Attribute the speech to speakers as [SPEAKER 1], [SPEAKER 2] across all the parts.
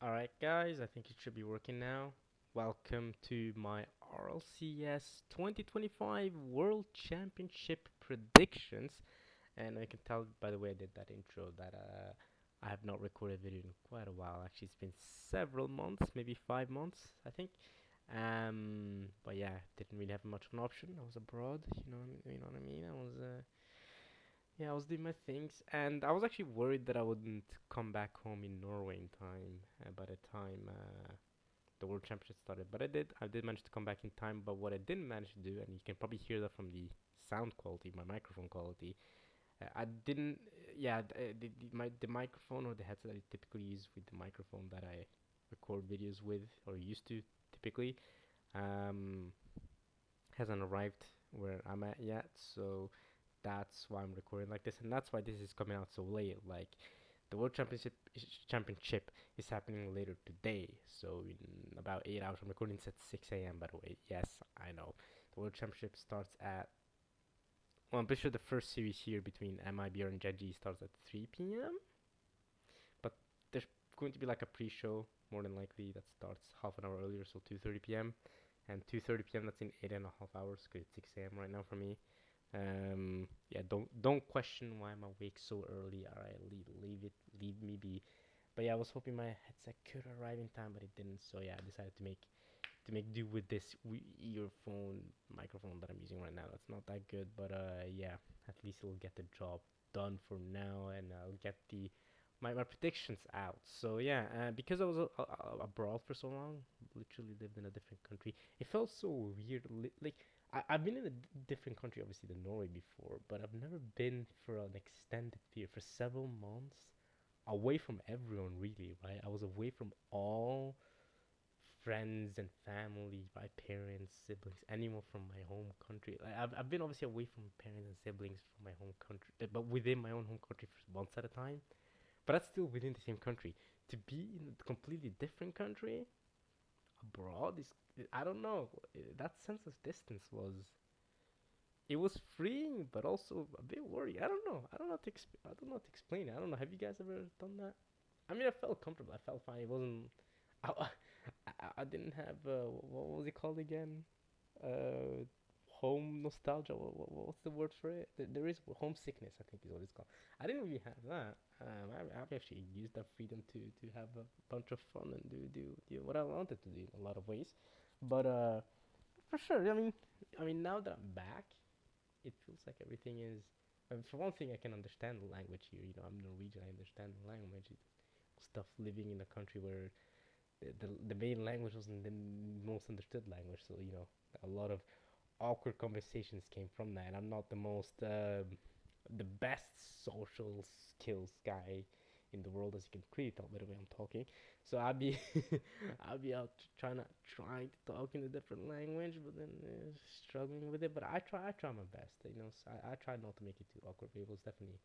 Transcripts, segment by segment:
[SPEAKER 1] Alright, guys, I think it should be working now. Welcome to my RLCS 2025 World Championship predictions. And I can tell by the way I did that intro that I have not recorded a video in quite a while. Actually, it's been several months, maybe 5 months, I think. But yeah, didn't really have much of an option. I was abroad, you know what I mean. Yeah, I was doing my things, and I was actually worried that I wouldn't come back home in Norway in time by the time the World Championship started. But I did. I did manage to come back in time. But what I didn't manage to do, and you can probably hear that from the sound quality, my microphone quality, I didn't. Yeah, the microphone or the headset that I typically use with the microphone that I record videos with or used to typically um, hasn't arrived where I'm at yet. So that's why I'm recording like this, and that's why this is coming out so late. Like the World Championship is happening later today, so in about 8 hours. I'm recording this at 6 a.m. By the way. Yes, I know. The World Championship starts at. Well, I'm pretty sure the first series here between MIBR and Genji starts at 3 p.m. But there's going to be like a pre-show, more than likely, that starts half an hour earlier, so 2:30 p.m. And 2:30 p.m. That's in 8.5 hours, because it's 6 a.m. right now for me. Yeah, don't question why I'm awake so early. All right, leave me be. But yeah, I was hoping my headset could arrive in time, but it didn't. So yeah, I decided to make do with this earphone microphone that I'm using right now. That's not that good, but yeah, at least it'll get the job done for now, and I'll get my predictions out. So yeah, because I was abroad for so long, literally lived in a different country. It felt so weird. Like I've been in a different country, obviously, than Norway before, but I've never been for an extended period for several months away from everyone. Really, right? I was away from all friends and family, my parents, siblings, anyone from my home country. Like I've been obviously away from parents and siblings from my home country, but within my own home country for months at a time. But that's still within the same country. To be in a completely different country abroad is, I don't know. That sense of distance was, it was freeing, but also a bit worrying. I don't know. I don't know how to explain it. I don't know. Have you guys ever done that? I mean, I felt comfortable. I felt fine. It wasn't. I, I didn't have what was it called again? Uh, Home nostalgia. What's the word for it? There is homesickness, I think, is what it's called. I didn't really have that. I've actually used that freedom to have a bunch of fun and do what I wanted to do in a lot of ways. But for sure, I mean, now that I'm back, it feels like everything is. For one thing, I can understand the language here. I'm Norwegian. I understand the language. Stuff living in a country where the main language wasn't the most understood language. So a lot of awkward conversations came from that. And I'm not the best social skills guy in the world, as you can clearly tell by the way I'm talking. So I'd be I'd be out trying to talk in a different language, but then struggling with it. But I try my best. So I try not to make it too awkward. But it was definitely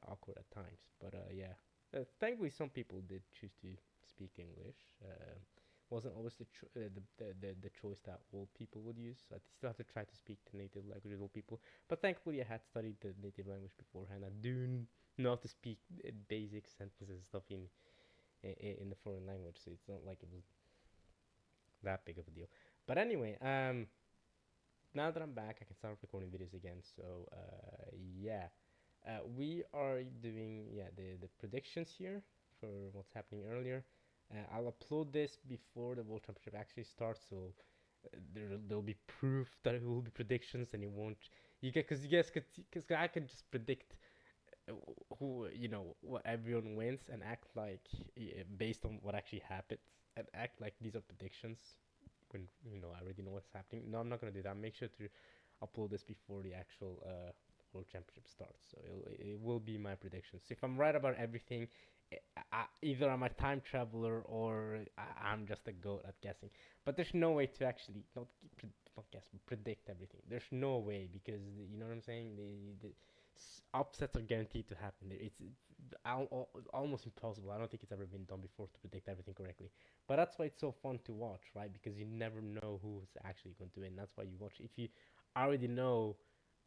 [SPEAKER 1] awkward at times. But yeah, thankfully some people did choose to speak English. Wasn't always the choice that all people would use. So I still have to try to speak the native language of all people. But thankfully, I had studied the native language beforehand. I do know how to speak basic sentences and stuff in the foreign language. So it's not like it was that big of a deal. But anyway, now that I'm back, I can start recording videos again. So yeah, we are doing the predictions here for what's happening earlier. I'll upload this before the World Championship actually starts, so there'll be proof that it will be predictions, and it won't. You guys could, because I could just predict uh, who what everyone wins and act like based on what actually happens, and act like these are predictions when I already know what's happening. No, I'm not gonna do that. Make sure to upload this before the actual World Championship starts. So it will be my predictions. If I'm right about everything, either I'm a time traveler or I'm just a goat at guessing. But there's no way to actually not guess, but predict everything. There's no way, because you know what I'm saying. The upsets are guaranteed to happen. It's almost impossible. I don't think it's ever been done before to predict everything correctly. But that's why it's so fun to watch, right? Because you never know who's actually going to win. That's why you watch. If you already know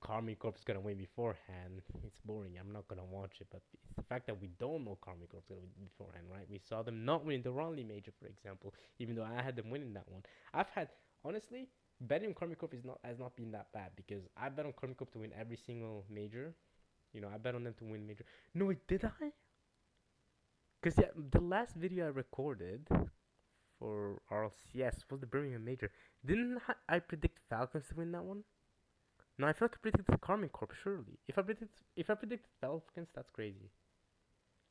[SPEAKER 1] Karmi Corp is gonna win beforehand, it's boring. I'm not gonna watch it. But it's the fact that we don't know Karmi Corp is gonna win beforehand, right? We saw them not win the Raleigh Major, for example, even though I had them winning that one. I've had honestly betting on Karmi Corp is not has not been that bad because I bet on Karmi Corp to win every single major. I bet on them to win major. No, wait, did I? Cause yeah, the last video I recorded for RLCS was the Birmingham Major. Didn't I predict Falcons to win that one? No, I feel like I predicted Carmen Corp. Surely, if I predicted Falcons, that's crazy.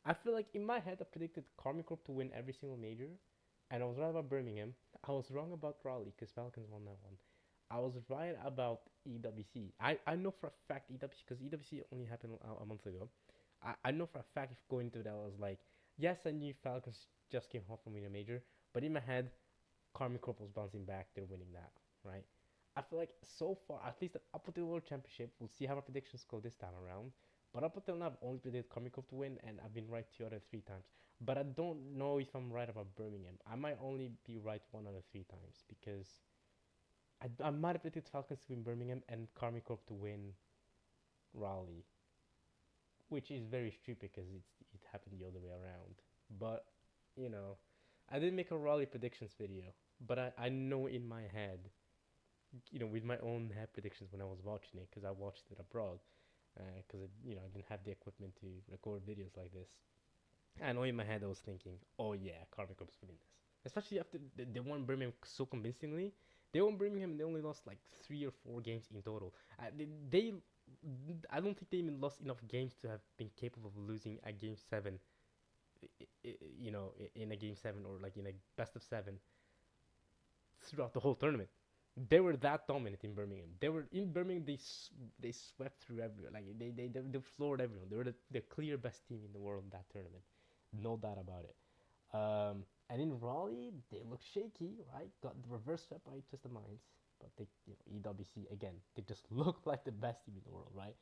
[SPEAKER 1] I feel like in my head I predicted Carmen Corp to win every single major, and I was right about Birmingham. I was wrong about Raleigh because Falcons won that one. I was right about EWC. I know for a fact EWC because EWC only happened a month ago. I know for a fact if going into that I was like, yes, I knew Falcons just came home from winning a major, but in my head Carmen Corp was bouncing back. They're winning that, right? I feel like so far, at least up until the World Championship, we'll see how our predictions go this time around. But up until now, I've only predicted Carmen Corp to win, and I've been right 2 out of 3 times. But I don't know if I'm right about Birmingham. I might only be right 1 out of 3 times because I might have predicted Falcons to win Birmingham and Carmen Corp to win Raleigh, which is very stupid because it happened the other way around. But you know, I didn't make a Raleigh predictions video, but I know in my head, with my own head predictions when I was watching it, because I watched it abroad, because I didn't have the equipment to record videos like this. I know in my head I was thinking, oh yeah, Carbon Corp's winning this, especially after they won Birmingham so convincingly. They won Birmingham and they only lost like 3 or 4 games in total. I don't think they even lost enough games to have been capable of losing a game seven. In a game seven or like in a best of seven throughout the whole tournament. They were that dominant in Birmingham. They were in Birmingham. They swept through everyone. Like they floored everyone. They were the clear best team in the world in that tournament, no doubt about it. And in Raleigh, they look shaky, right? Got the reverse swept by Twisted Minds, but EWC again. They just look like the best team in the world, right?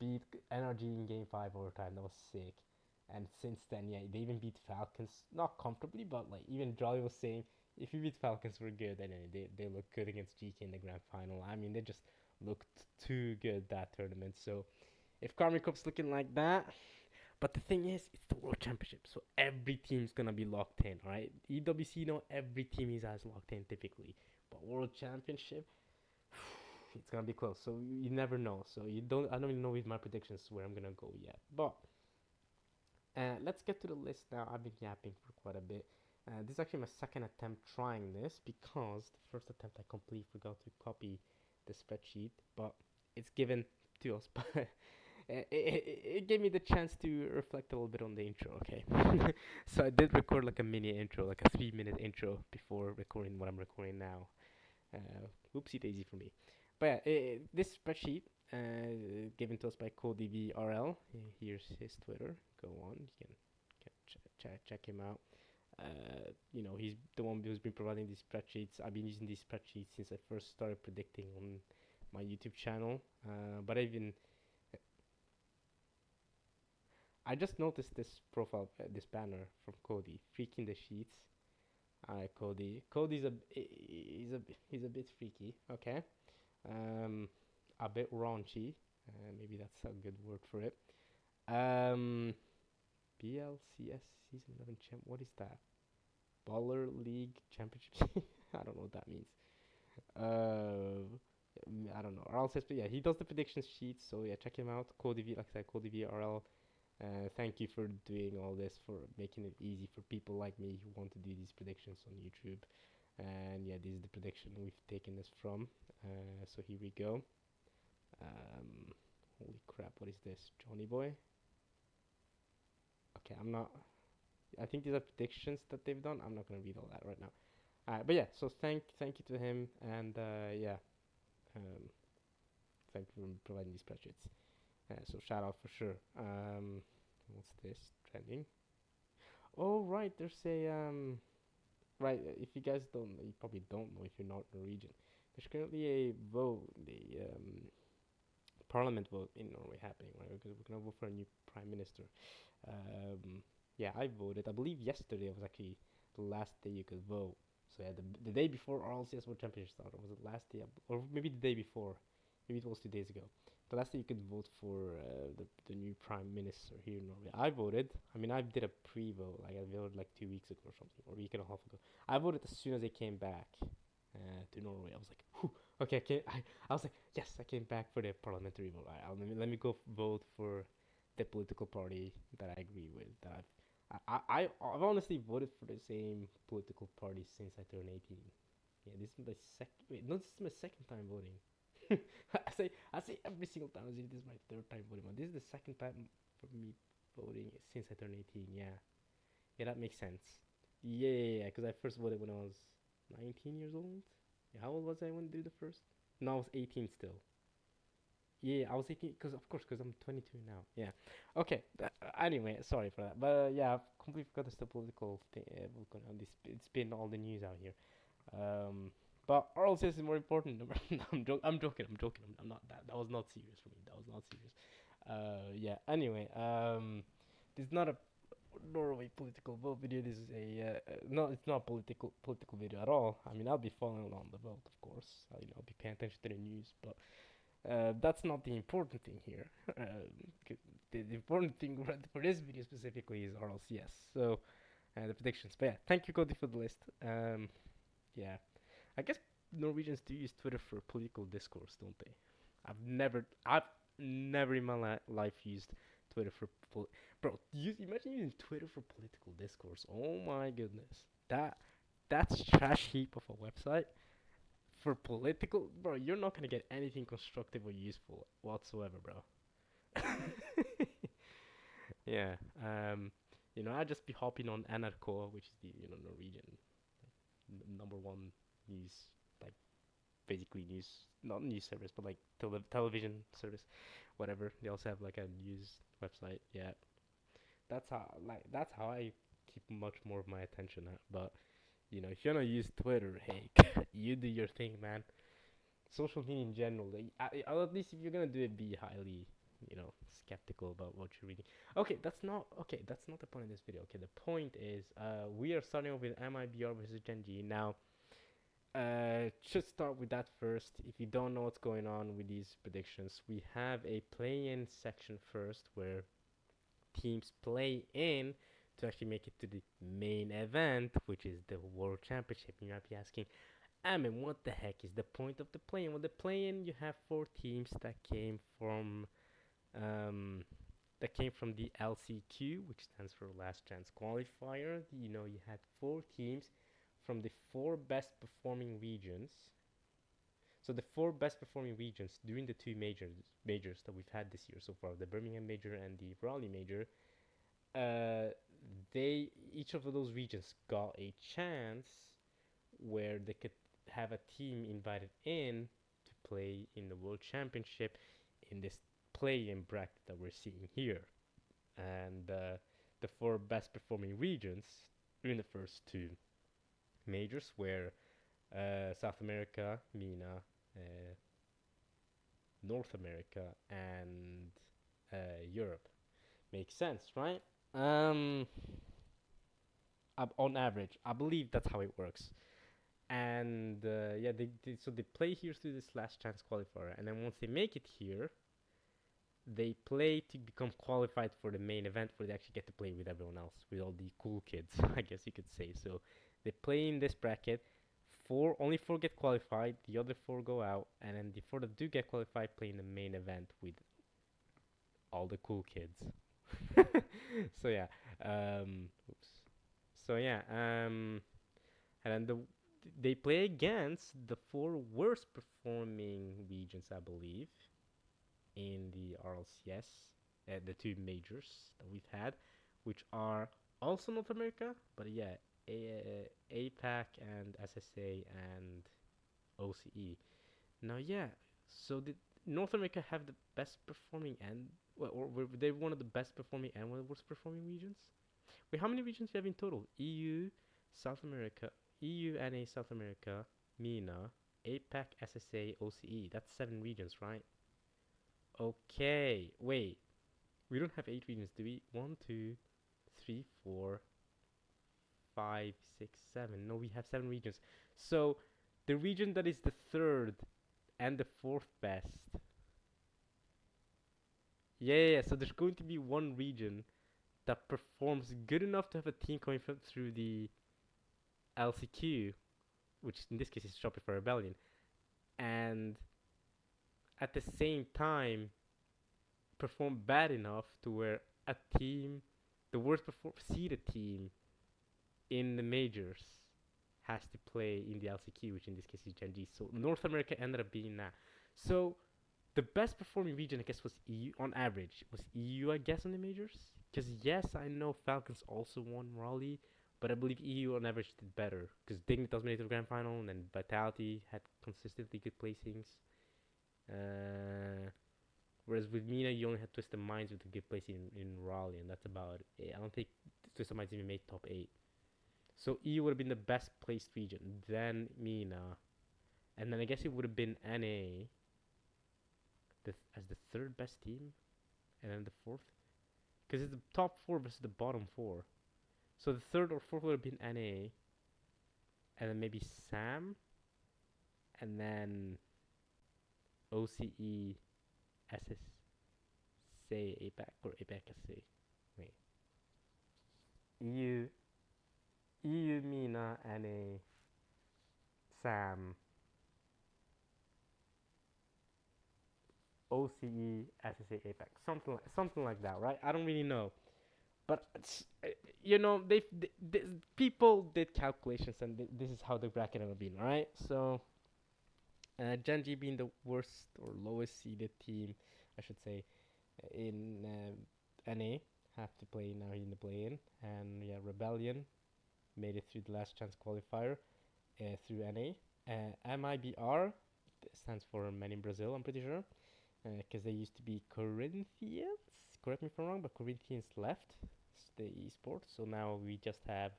[SPEAKER 1] Beat NRG in Game 5 overtime. That was sick. And since then, yeah, they even beat Falcons, not comfortably, but like even Jolly was saying, if you beat Falcons, we're good. And they look good against GK in the grand final. I mean, they just looked too good that tournament. So if Karmi Cup's looking like that, but the thing is, it's the World Championship, so every team's gonna be locked in, right? EWC, every team is as locked in typically, but World Championship, it's gonna be close. So you never know. So I don't even know with my predictions where I'm gonna go yet. But let's get to the list now. I've been yapping for quite a bit. This is actually my second attempt trying this because the first attempt I completely forgot to copy the spreadsheet, but it's given to us. But it gave me the chance to reflect a little bit on the intro, okay? So I did record like a mini intro, like a 3-minute intro before recording what I'm recording now. Oopsie daisy for me. But yeah, this spreadsheet given to us by CodeVRL. Here's his Twitter. Go on, you can check him out. He's the one who's been providing these spreadsheets. I've been using these spreadsheets since I first started predicting on my YouTube channel. But I just noticed this profile, this banner from Cody, freaking the sheets. Cody. He's a bit freaky. Okay. A bit raunchy. Maybe that's a good word for it. BLCS Season 11 champ. What is that? Baller League Championship. I don't know what that means. I don't know. RLCS, but yeah, he does the prediction sheets. So yeah, check him out. Cody, like I said, Cody VRL. Thank you for doing all this, for making it easy for people like me who want to do these predictions on YouTube. And yeah, this is the prediction we've taken this from. So here we go. Holy crap, what is this? Johnny Boy? Okay, I think these are predictions that they've done. I'm not going to read all that right now. But yeah, so thank you to him. And yeah, thank you for providing these spreadsheets. So shout out for sure. What's this? Trending. Oh, right, there's a right. If you guys don't, you probably don't know if you're not Norwegian. There's currently a vote, the parliament vote in Norway happening, right? Because we're gonna vote for a new prime minister. Yeah, I voted. I believe yesterday was actually the last day you could vote. So yeah, the day before RLCS World Championship started, was it last day, or maybe the day before? Maybe it was 2 days ago. the last day you could vote for the new prime minister here in Norway. I voted. I mean, I did a pre-vote. Like I voted like 2 weeks ago or something, or a week and a half ago. I voted as soon as I came back to Norway. I was like, whew, okay, I was like, yes, I came back for the parliamentary vote. Let me go vote for the political party that I agree with. I've honestly voted for the same political party since I turned 18. Yeah, this is my second. Wait, no, this is my second time voting. I say every single time as if this is my third time voting. But this is the second time for me voting since I turned 18. Yeah, yeah, that makes sense. Yeah, because I first voted when I was 19 years old. Yeah, how old was I when I did the first? No, I was 18 still. Yeah, I was 18 because of course because I'm 22 now. Yeah. Okay. Anyway, sorry for that. But yeah, I've completely forgot the political thing. It's been all the news out here. Um, but RLCS is more important. No, I'm joking. I'm not that. That was not serious for me. That was not serious. Yeah. Anyway, this is not a Norway political vote video. This is a no. It's not a political video at all. I mean, I'll be following along the vote, of course. I'll be paying attention to the news, but that's not the important thing here. The important thing for this video specifically is RLCS. So, the predictions. But yeah, thank you, Cody, for the list. Yeah, I guess Norwegians do use Twitter for political discourse, don't they? I've never in my life used Twitter for bro. Imagine using Twitter for political discourse. Oh my goodness, that's trash heap of a website for political, bro. You're not gonna get anything constructive or useful whatsoever, bro. Yeah. I'd just be hopping on NRK, which is the Norwegian number one news, like basically news, not news service, but like television service, whatever. They also have like a news website. Yeah, that's how I keep much more of my attention. But if you're gonna use Twitter, hey, you do your thing, man. Social media in general, at least if you're gonna do it, be highly, skeptical about what you're reading. Okay, that's not the point of this video. Okay, the point is, we are starting off with MIBR versus Gen G. Now, should start with that first. If you don't know what's going on with these predictions, we have a play-in section first, where teams play in to actually make it to the main event, which is the World Championship. You might be asking, I mean, what the heck is the point of the play-in? Well, the play-in, you have four teams um, that came from the LCQ, which stands for Last Chance Qualifier. You had four teams from the four best performing regions. So the four best performing regions during the two majors that we've had this year so far, the Birmingham Major and the Raleigh Major, they each of those regions got a chance where they could have a team invited in to play in the World Championship in this play-in bracket that we're seeing here. And the four best performing regions in the first two majors were South America, MENA, uh, North America, and Europe. Makes sense, right? Um, on average, I believe that's how it works. And yeah, they play here through this last chance qualifier, and then once they make it here, they play to become qualified for the main event, where they actually get to play with everyone else, with all the cool kids, I guess you could say. So they play in this bracket. Only four get qualified. The other four go out, and then the four that do get qualified play in the main event with all the cool kids. So yeah, oops. So yeah, and then they play against the four worst performing regions, I believe, in the RLCS, the two majors that we've had, which are also North America, but yeah, APAC and SSA and OCE. Now, yeah, so did North America have the best performing and or were they one of the best performing and one of the worst performing regions? Wait, how many regions do you have in total? EU, South America, EU, NA, South America, MENA, APAC, SSA, OCE. That's 7 regions, right? Okay, wait. We don't have 8 regions, do we? One, two, three, 4, 5, 6, 7. No, we have 7 regions. So the region that is the third and the fourth best Yeah. So there's going to be one region that performs good enough to have a team coming through the LCQ, which in this case is Shopify Rebellion, and at the same time perform bad enough to where a team, the worst seeded team in the majors, has to play in the LCQ, which in this case is Gen G. So North America ended up being that. So the best performing region, I guess, was EU on average. Was EU, I guess, in the majors? Because yes, I know Falcons also won Raleigh, but I believe EU on average did better. Because Dignitas made it to the grand final, and then Vitality had consistently good placings. Uh, Whereas with Mina, you only had Twisted Minds with a good place in Raleigh, and that's about it. I don't think Twisted Minds even made top 8. So EU would have been the best placed region, then Mina, and then I guess it would have been NA as the third best team, and then the fourth, because it's the top 4 versus the bottom 4. So the third or fourth would have been NA, and then maybe Sam, and then OCE, SSC, APAC, or APAC SC. Wait. EU, EU, Mina, NA, Sam, OCE, SSA, APAC, something like that, right? I don't really know, but it's, they people did calculations, and this is how the bracket ended up being, right? So, Gen G being the worst or lowest seeded team, I should say, in NA, have to play now in the play-in, and yeah, Rebellion made it through the last chance qualifier through NA. MIBR stands for Men in Brazil, I'm pretty sure, because they used to be Corinthians. Correct me if I'm wrong, but Corinthians left the esports, so now we just have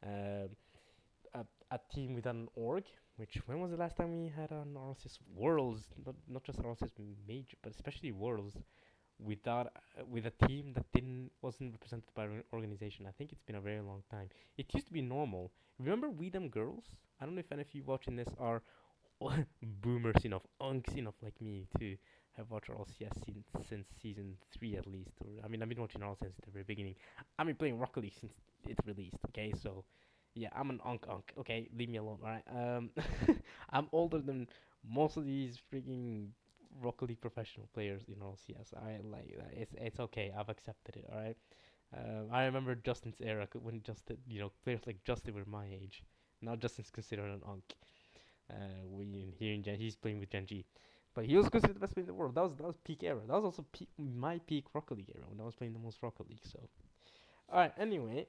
[SPEAKER 1] um, a team with an org. Which, when was the last time we had an RLCS Worlds? Not just RLCS Major, but especially Worlds without with a team that didn't wasn't represented by an organization. I think it's been a very long time. It used to be normal. Remember We Them Girls? I don't know if any of you watching this are boomers enough, unks enough like me to have watched RLCS since season 3 at least. Or I mean, I've been watching RLCS since the very beginning. I've been playing Rocket League since it released. Okay, so yeah, I'm an unk. Okay, leave me alone. All right. I'm older than most of these freaking Rocket League professional players in RLCS. I like that. It's okay. I've accepted it. All right. I remember Justin's era when Justin, players like Justin were my age. Now Justin's considered an unk. Here in he's playing with Gen G, but he was considered the best player in the world. That was peak era. That was also my peak Rocket League era when I was playing the most Rocket League. So, all right. Anyway,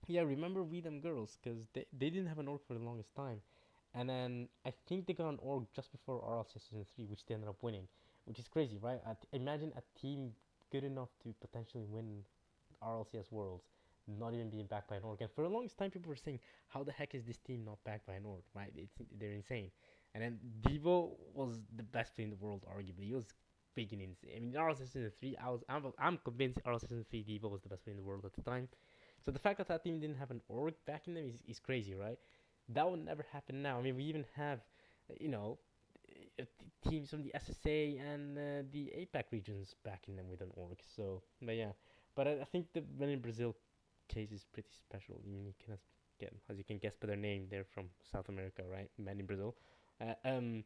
[SPEAKER 1] yeah, remember We Them Girls, because they didn't have an org for the longest time, and then I think they got an org just before RLCS season 3, which they ended up winning, which is crazy, right? Imagine a team good enough to potentially win RLCS Worlds, not even being backed by an org. And for the longest time, people were saying, "How the heck is this team not backed by an org?" Right? They're insane. And then Devo was the best player in the world, arguably. He was freaking insane. I mean, RLCS season 3, I'm convinced RLCS season 3 Devo was the best player in the world at the time. So the fact that that team didn't have an org backing them is crazy, right? That would never happen now. I mean, we even have, you know, teams from the SSA and the APAC regions backing them with an org. So, but yeah, but I think the Men in Brazil case is pretty special. I mean, you can as you can guess by their name, they're from South America, right? Men in Brazil. Uh, um,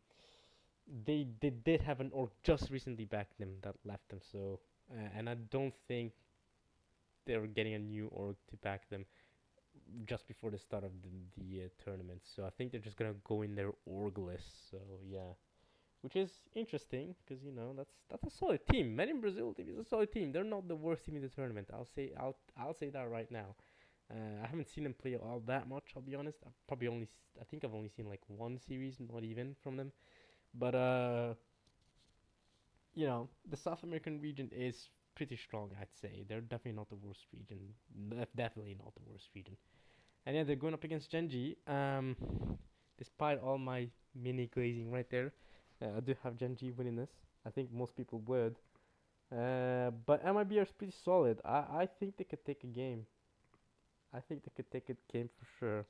[SPEAKER 1] they did have an org just recently back them that left them. So, and I don't think they're getting a new org to back them just before the start of the tournament. So I think they're just gonna go in their orgless. So yeah, which is interesting because that's a solid team. Men in Brazil team is a solid team. They're not the worst team in the tournament. I'll say that right now. I haven't seen them play all that much. I'll be honest. I think I've only seen like one series, not even from them. But the South American region is pretty strong. I'd say they're definitely not the worst region. Definitely not the worst region. And yeah, they're going up against Genji. Despite all my mini glazing right there, I do have Genji winning this. I think most people would. But MIB is pretty solid. I think they could take a game. I think they could take a game for sure.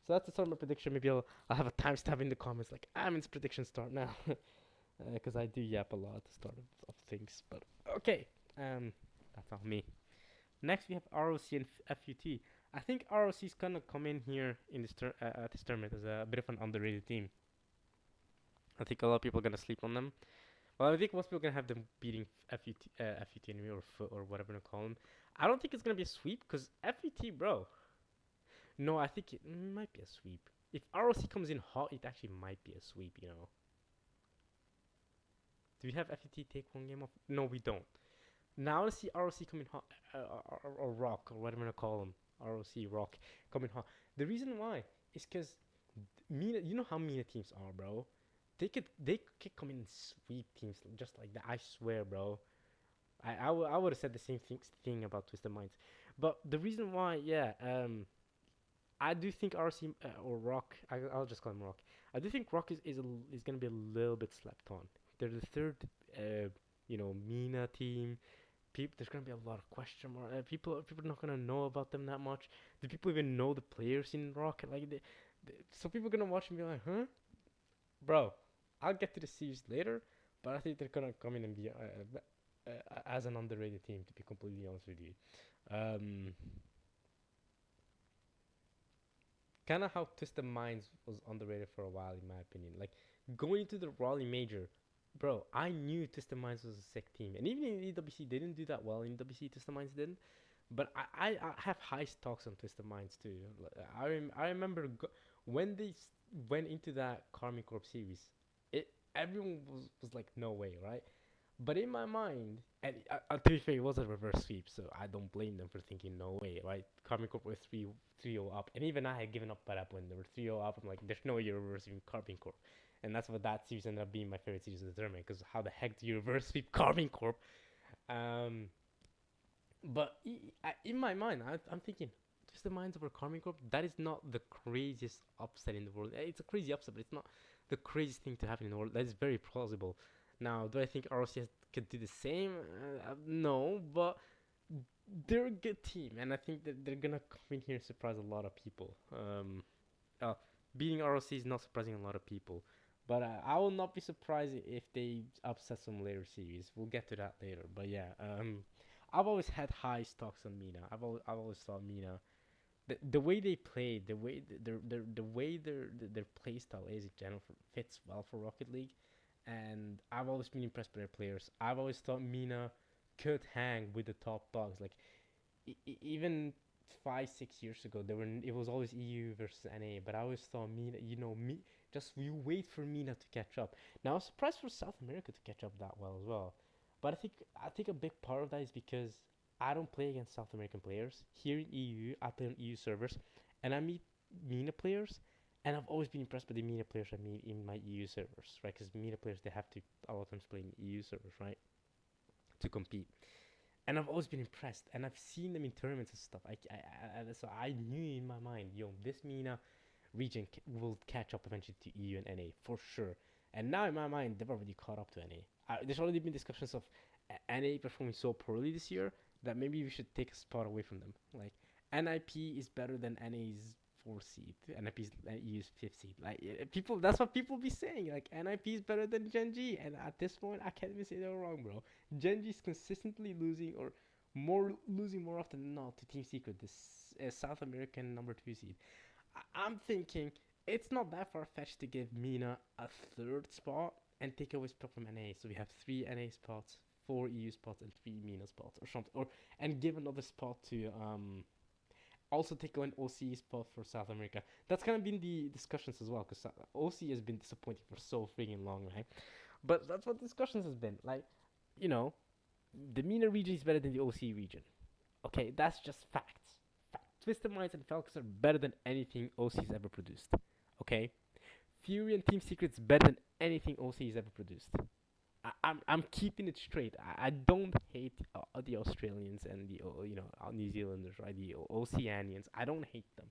[SPEAKER 1] So that's the start of my prediction. Maybe I'll have a timestamp in the comments like, Amin's prediction start now. because I do yap a lot at the start of things. But okay, that's not me. Next we have ROC and FUT. I think ROC is gonna come in here in at this tournament as a bit of an underrated team. I think a lot of people are gonna sleep on them. Well, I think most people are gonna have them beating FUT anyway, or or whatever you call them. I don't think it's gonna be a sweep because FUT, bro. No, I think it might be a sweep. If ROC comes in hot, it actually might be a sweep. You know. Do we have FUT take one game off? No, we don't. Now let's see ROC coming hot, or Rock, or whatever you call them. ROC Rock coming hot. The reason why is because Mina. You know how Mina teams are, bro. They could come in and sweep teams just like that. I swear, bro. I would have said the same thing about Twisted Minds, but the reason why, yeah, I do think RC or Rock. I'll just call him Rock. I do think Rock is gonna be a little bit slept on. They're the third, Mina team. There's gonna be a lot of question mark. People are not gonna know about them that much. Do people even know the players in Rock? Like, so people are gonna watch and be like, huh, bro. I'll get to the series later, but I think they're gonna come in and be as an underrated team. To be completely honest with you, um, kind of how Twisted Minds was underrated for a while, in my opinion. Like going into the Raleigh Major, bro, I knew Twisted Minds was a sick team, and even in EWC, they didn't do that well. In EWC, Twisted Minds didn't, but I have high stocks on Twisted Minds too. I remember when they went into that Karmic Corp series, everyone was like, no way, right? But in my mind, and to be fair, it was a reverse sweep, so I don't blame them for thinking no way, right? Carbon Corp were 3-0 up, and even I had given up by that point. They were 3-0 up. I'm like, there's no way you're reversing Carbon Corp, and that's what that series ended up being my favorite series of the tournament. Because how the heck do you reverse sweep Carbon Corp? Um, but in my mind, I'm thinking, just the minds over Carbon Corp. That is not the craziest upset in the world. It's a crazy upset, but it's not the craziest thing to happen in the world. That is very plausible. Now, do I think RLCS could do the same? No, but they're a good team, and I think that they're gonna come in here and surprise a lot of people. Uh, Beating RLC is not surprising a lot of people, but I will not be surprised if they upset some later series. We'll get to that later. But yeah, I've always had high stocks on Mina. I've always thought Mina, the way they play, the way their play style is in general fits well for Rocket League, and I've always been impressed by their players. I've always thought Mina could hang with the top dogs. Like even 5 6 years ago, it was always EU versus NA, but I always thought Mina, just you wait for Mina to catch up. Now I was surprised for South America to catch up that well as well, but I think a big part of that is because I don't play against South American players. Here in EU, I play on EU servers, and I meet MENA players, and I've always been impressed by the MENA players I meet in my EU servers, right? Because MENA players, they have to a lot of times play in EU servers, right, to compete. And I've always been impressed, and I've seen them in tournaments and stuff. So I knew in my mind, this MENA region will catch up eventually to EU and NA for sure. And now in my mind, they've already caught up to NA. There's already been discussions of NA performing so poorly this year that maybe we should take a spot away from them. Like NIP is better than NA's 4th seed. NIP's EU's 5th seed. Like people, that's what people be saying. Like NIP is better than Gen G, and at this point, I can't even say they're wrong, bro. Gen G is consistently losing, or losing more often than not to Team Secret, this South American number 2 seed. I'm thinking it's not that far fetched to give Mina a third spot and take away spot from NA. So we have 3 NA spots, 4 EU spots, and 3 MENA spots, or something, or and give another spot to also take away an OC spot for South America. That's kind of been the discussions as well, because OC has been disappointing for so freaking long, right? But that's what discussions has been like. You know, the MENA region is better than the OC region. Okay, that's just facts. Twisted Minds and Falcons are better than anything OC's ever produced. Okay, Fury and Team Secret's better than anything OC's ever produced. I'm keeping it straight. I don't hate the Australians and the New Zealanders, right? The Oceanians. I don't hate them.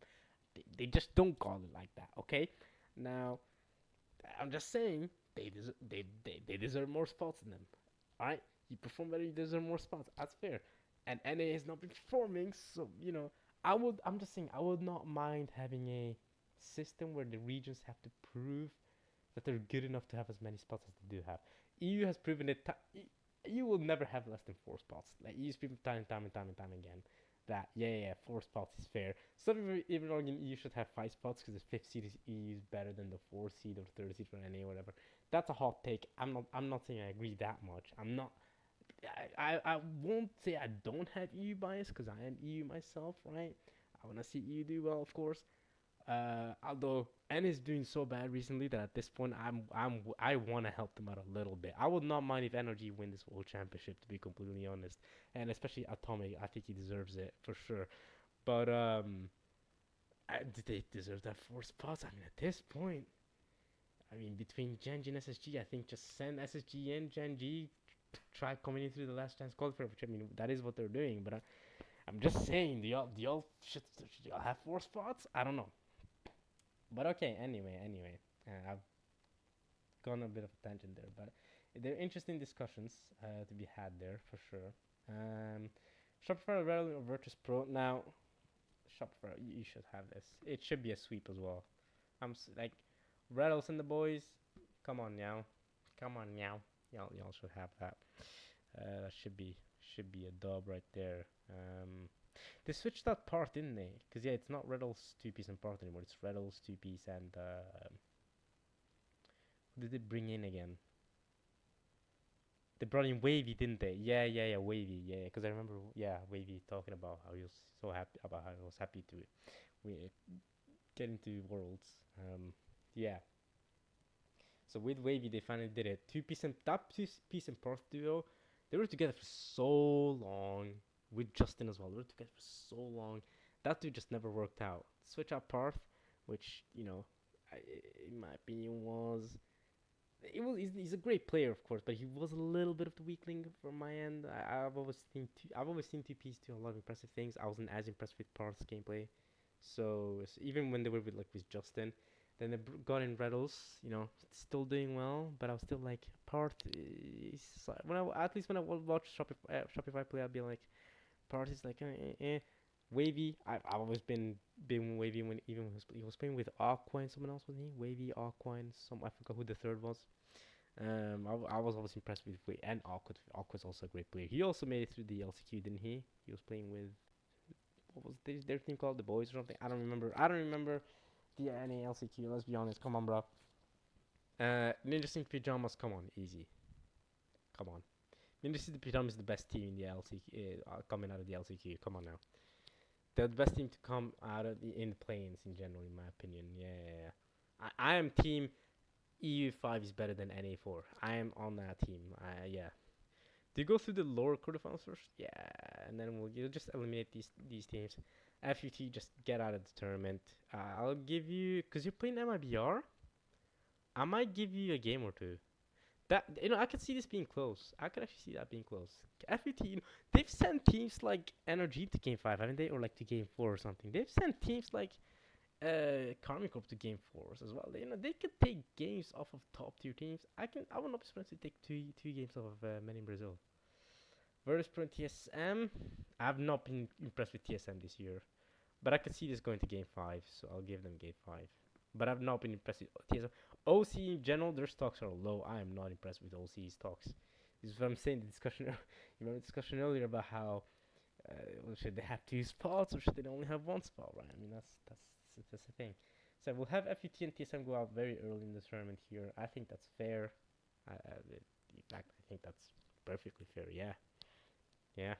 [SPEAKER 1] They just don't call it like that. Okay. Now I'm just saying they deserve more spots than them. All right. You perform better, you deserve more spots. That's fair. And NA has not been performing, so I'm just saying I would not mind having a system where the regions have to prove that they're good enough to have as many spots as they do have. EU has proven it. EU will never have less than 4 spots. Like EU's proven time and time and time and time again that yeah, 4 spots is fair. Some people even argue EU should have 5 spots because the fifth seed is EU is better than the fourth seed or third seed for NA or whatever. That's a hot take. I'm not saying I agree that much. I'm not. I won't say I don't have EU bias because I am EU myself, right? I want to see EU do well, of course. Although N is doing so bad recently that at this point I want to help them out a little bit. I would not mind if Energy win this world championship, to be completely honest, and especially Atomic. I think he deserves it for sure. But they deserve that 4 spots. I mean, at this point, I mean between Genji and SSG, I think just send SSG in Genji, try coming in through the last chance qualifier, which I mean that is what they're doing. But I'm just saying, do y'all should y'all have 4 spots? I don't know. But okay, anyway, I've gone a bit of a tangent there, but there are interesting discussions to be had there for sure. Shopify Relevant or Virtus Pro. Now, Shopify, you should have this. It should be a sweep as well. Like, Rattles and the boys. Come on now, come on now. Y'all should have that. That should be a dub right there. They switched that part, didn't they? Because yeah, it's not Riddle's 2-piece and part anymore. It's Riddle's 2-piece and who did they bring in again? They brought in Wavy, didn't they? Yeah, Wavy. Yeah, because I remember, yeah, Wavy talking about how he was so happy about how he was happy to we get into Worlds. Yeah. So with Wavy, they finally did it. 2-piece and that 2-piece and Parth duo, they were together for so long. With Justin as well, they were together for so long. That dude just never worked out. Switch out Parth, which in my opinion he's a great player, of course, but he was a little bit of the weakling from my end. I've always seen 2-piece do a lot of impressive things. I wasn't as impressed with Parth's gameplay, so even when they were with Justin. Then they got in Reddles, still doing well, but I was still like, Parth is, at least when I watch Shopify play, I'll be like, Parth is like, Wavy. I've always been Wavy when even when he was playing with Aqua and someone else, wasn't he? Wavy, Aqua, and I forgot who the third was. I was always impressed with Wavy and Aqua. Aqua's also a great player. He also made it through the LCQ, didn't he? He was playing with, what was their team called? The Boys or something? I don't remember the NA LCQ. Let's be honest. Come on, bro. Ninja Sync Pyjamas. Come on, easy. Come on. Ninja Sync Pyjamas is the best team in the LCQ. Coming out of the LCQ. Come on now. They're the best team to come out of in the play-ins in general, in my opinion. Yeah. I am team EU5 is better than NA4. I am on that team. Yeah. Do you go through the lower quarterfinals first? Yeah, and then you'll just eliminate these teams. FUT just get out of the tournament. I'll give you, because you're playing MIBR, I might give you a game or two. That I could see this being close. I could actually see that being close. FUT, they've sent teams like NRG to Game 5, haven't they? Or like to Game 4 or something. They've sent teams like Karmic Corp to Game 4s as well. They could take games off of top tier teams. I would not be surprised to take two games off of Men in Brazil. Virtus Pro and TSM. I've not been impressed with TSM this year. But I could see this going to Game 5, so I'll give them Game 5. But I've not been impressed with TSM. OC in general, their stocks are low. I am not impressed with OC's stocks. This is what I'm saying. The discussion, you remember the discussion earlier about how should they have 2 spots or should they only have 1 spot, right? I mean that's the thing. So we'll have FUT and TSM go out very early in the tournament here. I think that's fair. In fact, I think that's perfectly fair. Yeah.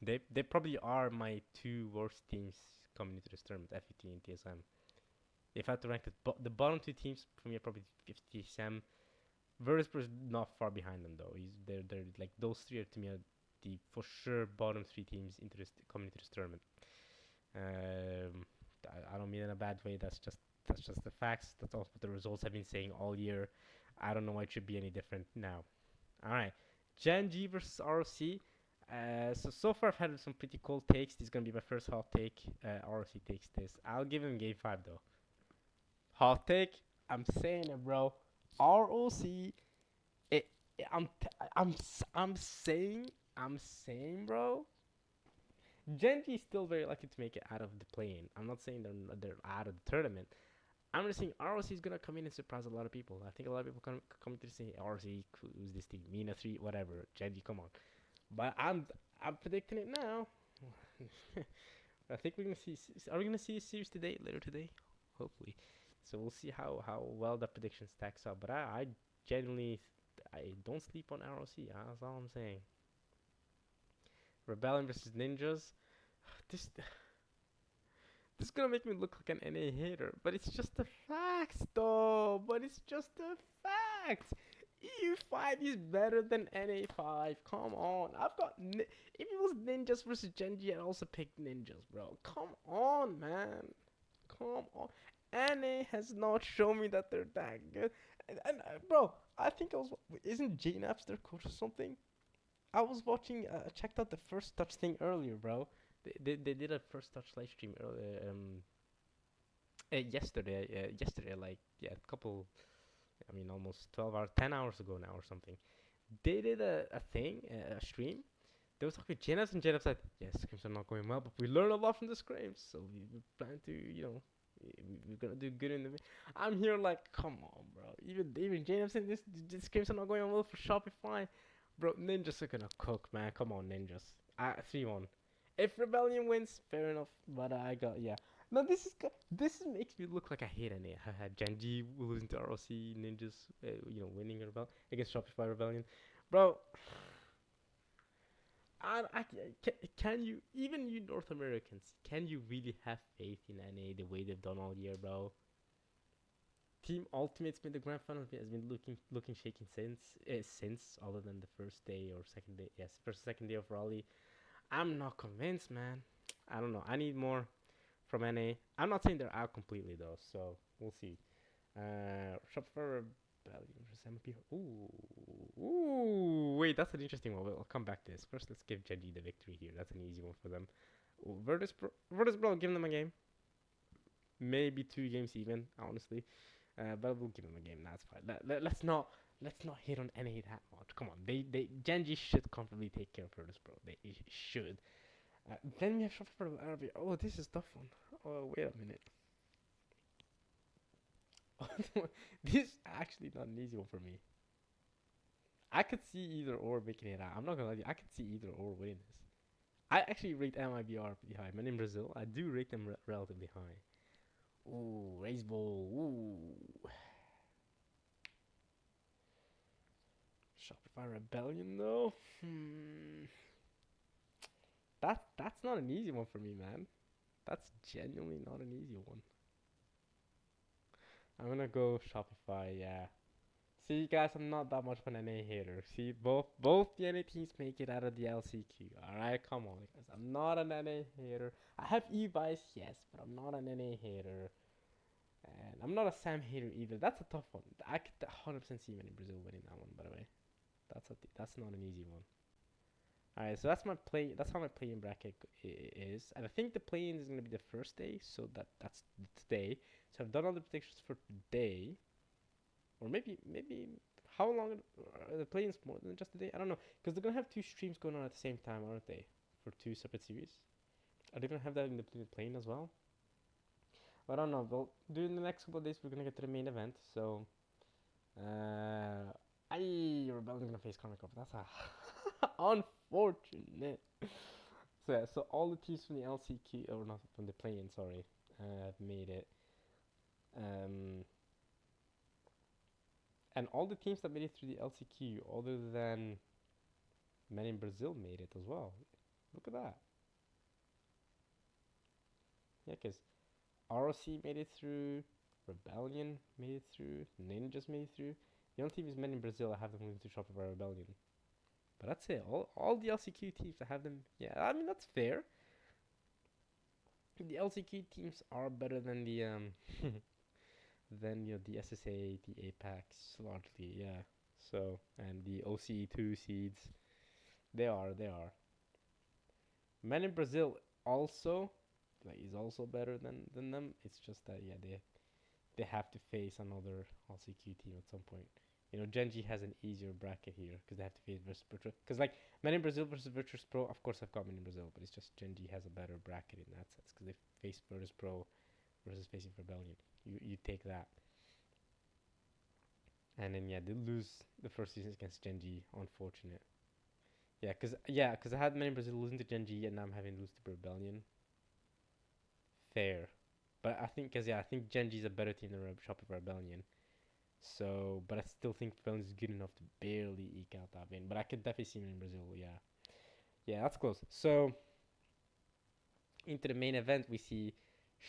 [SPEAKER 1] They probably are my 2 worst teams coming into this tournament, FUT and TSM. If I had to rank the bottom 2 teams for me are probably TSM. Virtus is not far behind them though. They're like those 3 are to me are the for sure bottom 3 teams coming into this tournament. I don't mean in a bad way. That's just the facts. That's also what the results have been saying all year. I don't know why it should be any different now. All right, Gen G versus RLC. So far I've had some pretty cool takes. This is gonna be my first hot take. RLC takes this. I'll give him Game 5 though. Hot take. I'm saying it, bro. ROC. I'm saying, bro. Genji is still very lucky to make it out of the play-in. I'm not saying they're out of the tournament. I'm just saying RLC is gonna come in and surprise a lot of people. I think a lot of people come to say RLC, who's this team? Mina 3, whatever. Genji, come on. But I'm predicting it now. I think we're gonna see. Are we gonna see a series today? Later today, hopefully. So we'll see how well that prediction stacks up. But I genuinely I don't sleep on ROC. That's all I'm saying. Rebellion versus Ninjas. This this is gonna make me look like an NA hater, but it's just the facts, though. But it's just the facts. EU5 is better than NA5. Come on. If it was Ninjas versus Genji, I'd also pick Ninjas, bro. Come on, man. Come on. NA has not shown me that they're that good. Bro, I think I was. Isn't JNAPS their coach or something? I was watching. Checked out the first touch thing earlier, bro. They did a first touch live stream earlier. Yesterday. Yesterday, like yeah, a couple. I mean, almost 12 hours, 10 hours ago now or something. They did a thing, a stream. They was talking to Janus, and Janus said, yes, scrims are not going well, but we learn a lot from the scrims, so we plan to, we're gonna do good in the. I'm here like, come on, bro. Even Janus said this scrims are not going well for Shopify, bro. Ninjas are gonna cook, man. Come on, Ninjas. 3-1. If Rebellion wins, fair enough. But I got yeah. No, this makes me look like I hate NA. I had Genji losing to ROC, Ninjas, winning against Shopify Rebellion, bro. Can you, even you North Americans, can you really have faith in NA the way they've done all year, bro? Team Ultimate's been the grand final has been looking shaky since other than the first day or second day. Yes, second day of Raleigh. I'm not convinced, man. I don't know. I need more from NA. I'm not saying they're out completely though, so we'll see. Shopify Rebellion versus MP. Ooh, wait, that's an interesting one. I'll come back to this. First, let's give Genji the victory here. That's an easy one for them. Ooh, Virtus Pro, give them a game. Maybe 2 games even, honestly. But we'll give them a game. That's fine. Let's not hit on NA that much. Come on, they Genji should comfortably take care of Virtus Pro. They should. Then we have Shopify RB. Oh, this is tough one. Oh, wait a minute. This is actually not an easy one for me. I could see either or making it out. I'm not gonna lie to you. I could see either or winning this. I actually rate MIBR pretty high. Men in Brazil, I do rate them relatively high. Ooh, Race Bowl. Ooh. Shopify Rebellion though. That's not an easy one for me, man. That's genuinely not an easy one. I'm gonna go Shopify, yeah. See, guys, I'm not that much of an NA hater. See, both the NA teams make it out of the LCQ. All right, come on, guys. I'm not an NA hater. I have e-bias, yes, but I'm not an NA hater, and I'm not a Sam hater either. That's a tough one. I could 100% see Men in Brazil winning that one. By the way, that's not an easy one. All right, so that's my play. That's how my play-in bracket is, and I think the play-in is gonna be the first day. So that's today. So I've done all the predictions for today. Or maybe how long are the play-ins more than just a day? I don't know, because they're gonna have 2 streams going on at the same time, aren't they? For 2 separate series. Are they gonna have that in the play-in as well? I don't know. Well, during the next couple of days, we're gonna get to the main event. So, Rebellion's gonna face Comic That's unfortunate. So yeah, so all the teams from the LCQ, or not from the play-in, sorry, have made it. And all the teams that made it through the LCQ, other than Men in Brazil, made it as well. Look at that. Yeah, because ROC made it through, Rebellion made it through, Ninjas made it through. The only team is Men in Brazil. I have them moving to Shopify Rebellion. But that's it. All the LCQ teams, I have them. Yeah, I mean, that's fair. The LCQ teams are better than the than the SSA, the Apex, largely, yeah. So, and the OC2 seeds, they are. Men in Brazil also, is also better than them. It's just that yeah, they have to face another LCQ team at some point. Genji has an easier bracket here because they have to face versus Virtus. Because Men in Brazil versus Virtus Pro, of course I've got Men in Brazil, but it's just Genji has a better bracket in that sense because they face Virtus Pro versus facing Rebellion. You take that, and then yeah, they lose the first season against Genji. Unfortunate. Yeah, cause I had many Brazil losing to Genji, and now I'm having to lose to Rebellion. Fair, but I think, cause yeah, I think Genji is a better team than Shop of Rebellion. So, but I still think Rebellion is good enough to barely eke out that win. But I could definitely see him in Brazil. Yeah, yeah, that's close. So into the main event, we see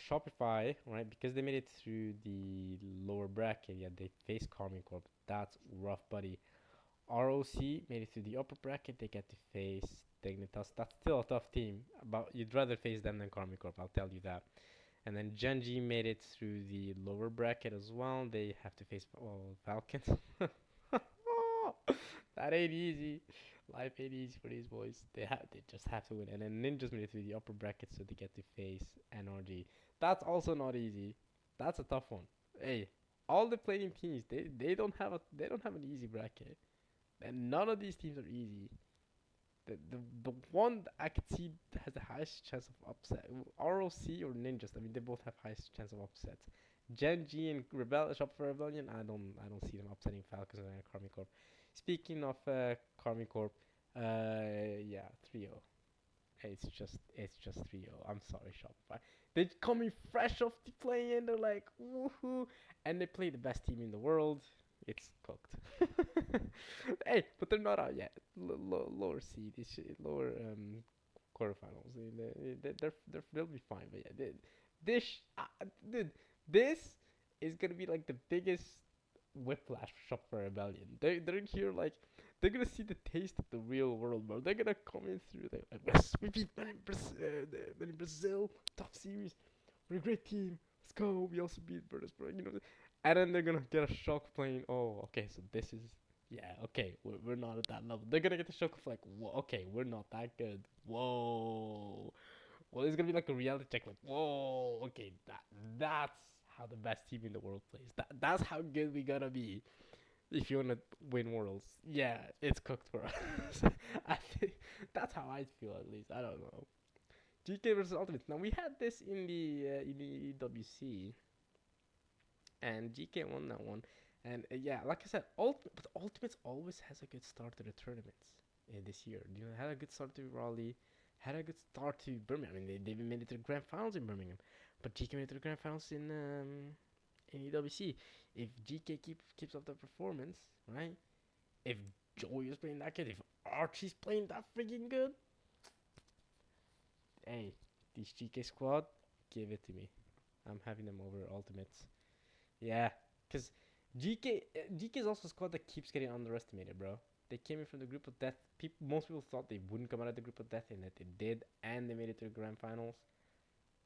[SPEAKER 1] Shopify, right? Because they made it through the lower bracket. Yeah, they face Carmine Corp. That's rough, buddy. ROC made it through the upper bracket. They get to face Dignitas. That's still a tough team. But you'd rather face them than Carmine Corp. I'll tell you that. And then Genji made it through the lower bracket as well. They have to face Falcons. That ain't easy. Life ain't easy for these boys. They just have to win. And then Ninjas made it through the upper bracket, so they get to face NRG. That's also not easy. That's a tough one. Hey, all the playing teams, they don't have an easy bracket, and none of these teams are easy. The one that I could see has the highest chance of upset, ROC or Ninjas. I mean, they both have highest chance of upsets. Gen G and Shop for Rebellion. I don't see them upsetting Falcons and Karmi Corp. Speaking of Karmi Corp, yeah, 3-0. It's just 3-0. I'm sorry, Shopify. They're coming fresh off the play in. They're like, woohoo, and they play the best team in the world. It's cooked. Hey, but they're not out yet. Lower seed, lower quarterfinals. They'll be fine. But yeah, this dude, this is gonna be like the biggest whiplash for Shop for Rebellion. They're here like they're gonna see the taste of the real world, bro. They're gonna come in through like yes, we beat Men in Brazil, top series. We're a great team. Let's go. We also beat Virtus, bro. And then they're gonna get a shock playing. Oh, okay, so this is yeah, okay. We're not at that level. They're gonna get the shock of like, whoa, okay, we're not that good. Whoa. Well, it's gonna be like a reality check. Like, whoa, okay, that's how the best team in the world plays. That's how good we gotta be if you wanna win worlds. Yeah, it's cooked for us. I think that's how I feel at least. I don't know. GK versus Ultimate. Now we had this in the EWC, and GK won that one. And yeah, like I said, but Ultimates always has a good start to the tournaments this year. Had a good start to Raleigh, had a good start to Birmingham. I mean, they even made it to the grand finals in Birmingham, but GK made it to the grand finals in EWC. If GK keeps up the performance, right? If Joey is playing that good, if Archie's playing that freaking good, hey, this GK squad, give it to me. I'm having them over Ultimates. Yeah, because GK is also a squad that keeps getting underestimated, bro. They came in from the group of death. Most people thought they wouldn't come out of the group of death, and that they did, and they made it to the grand finals.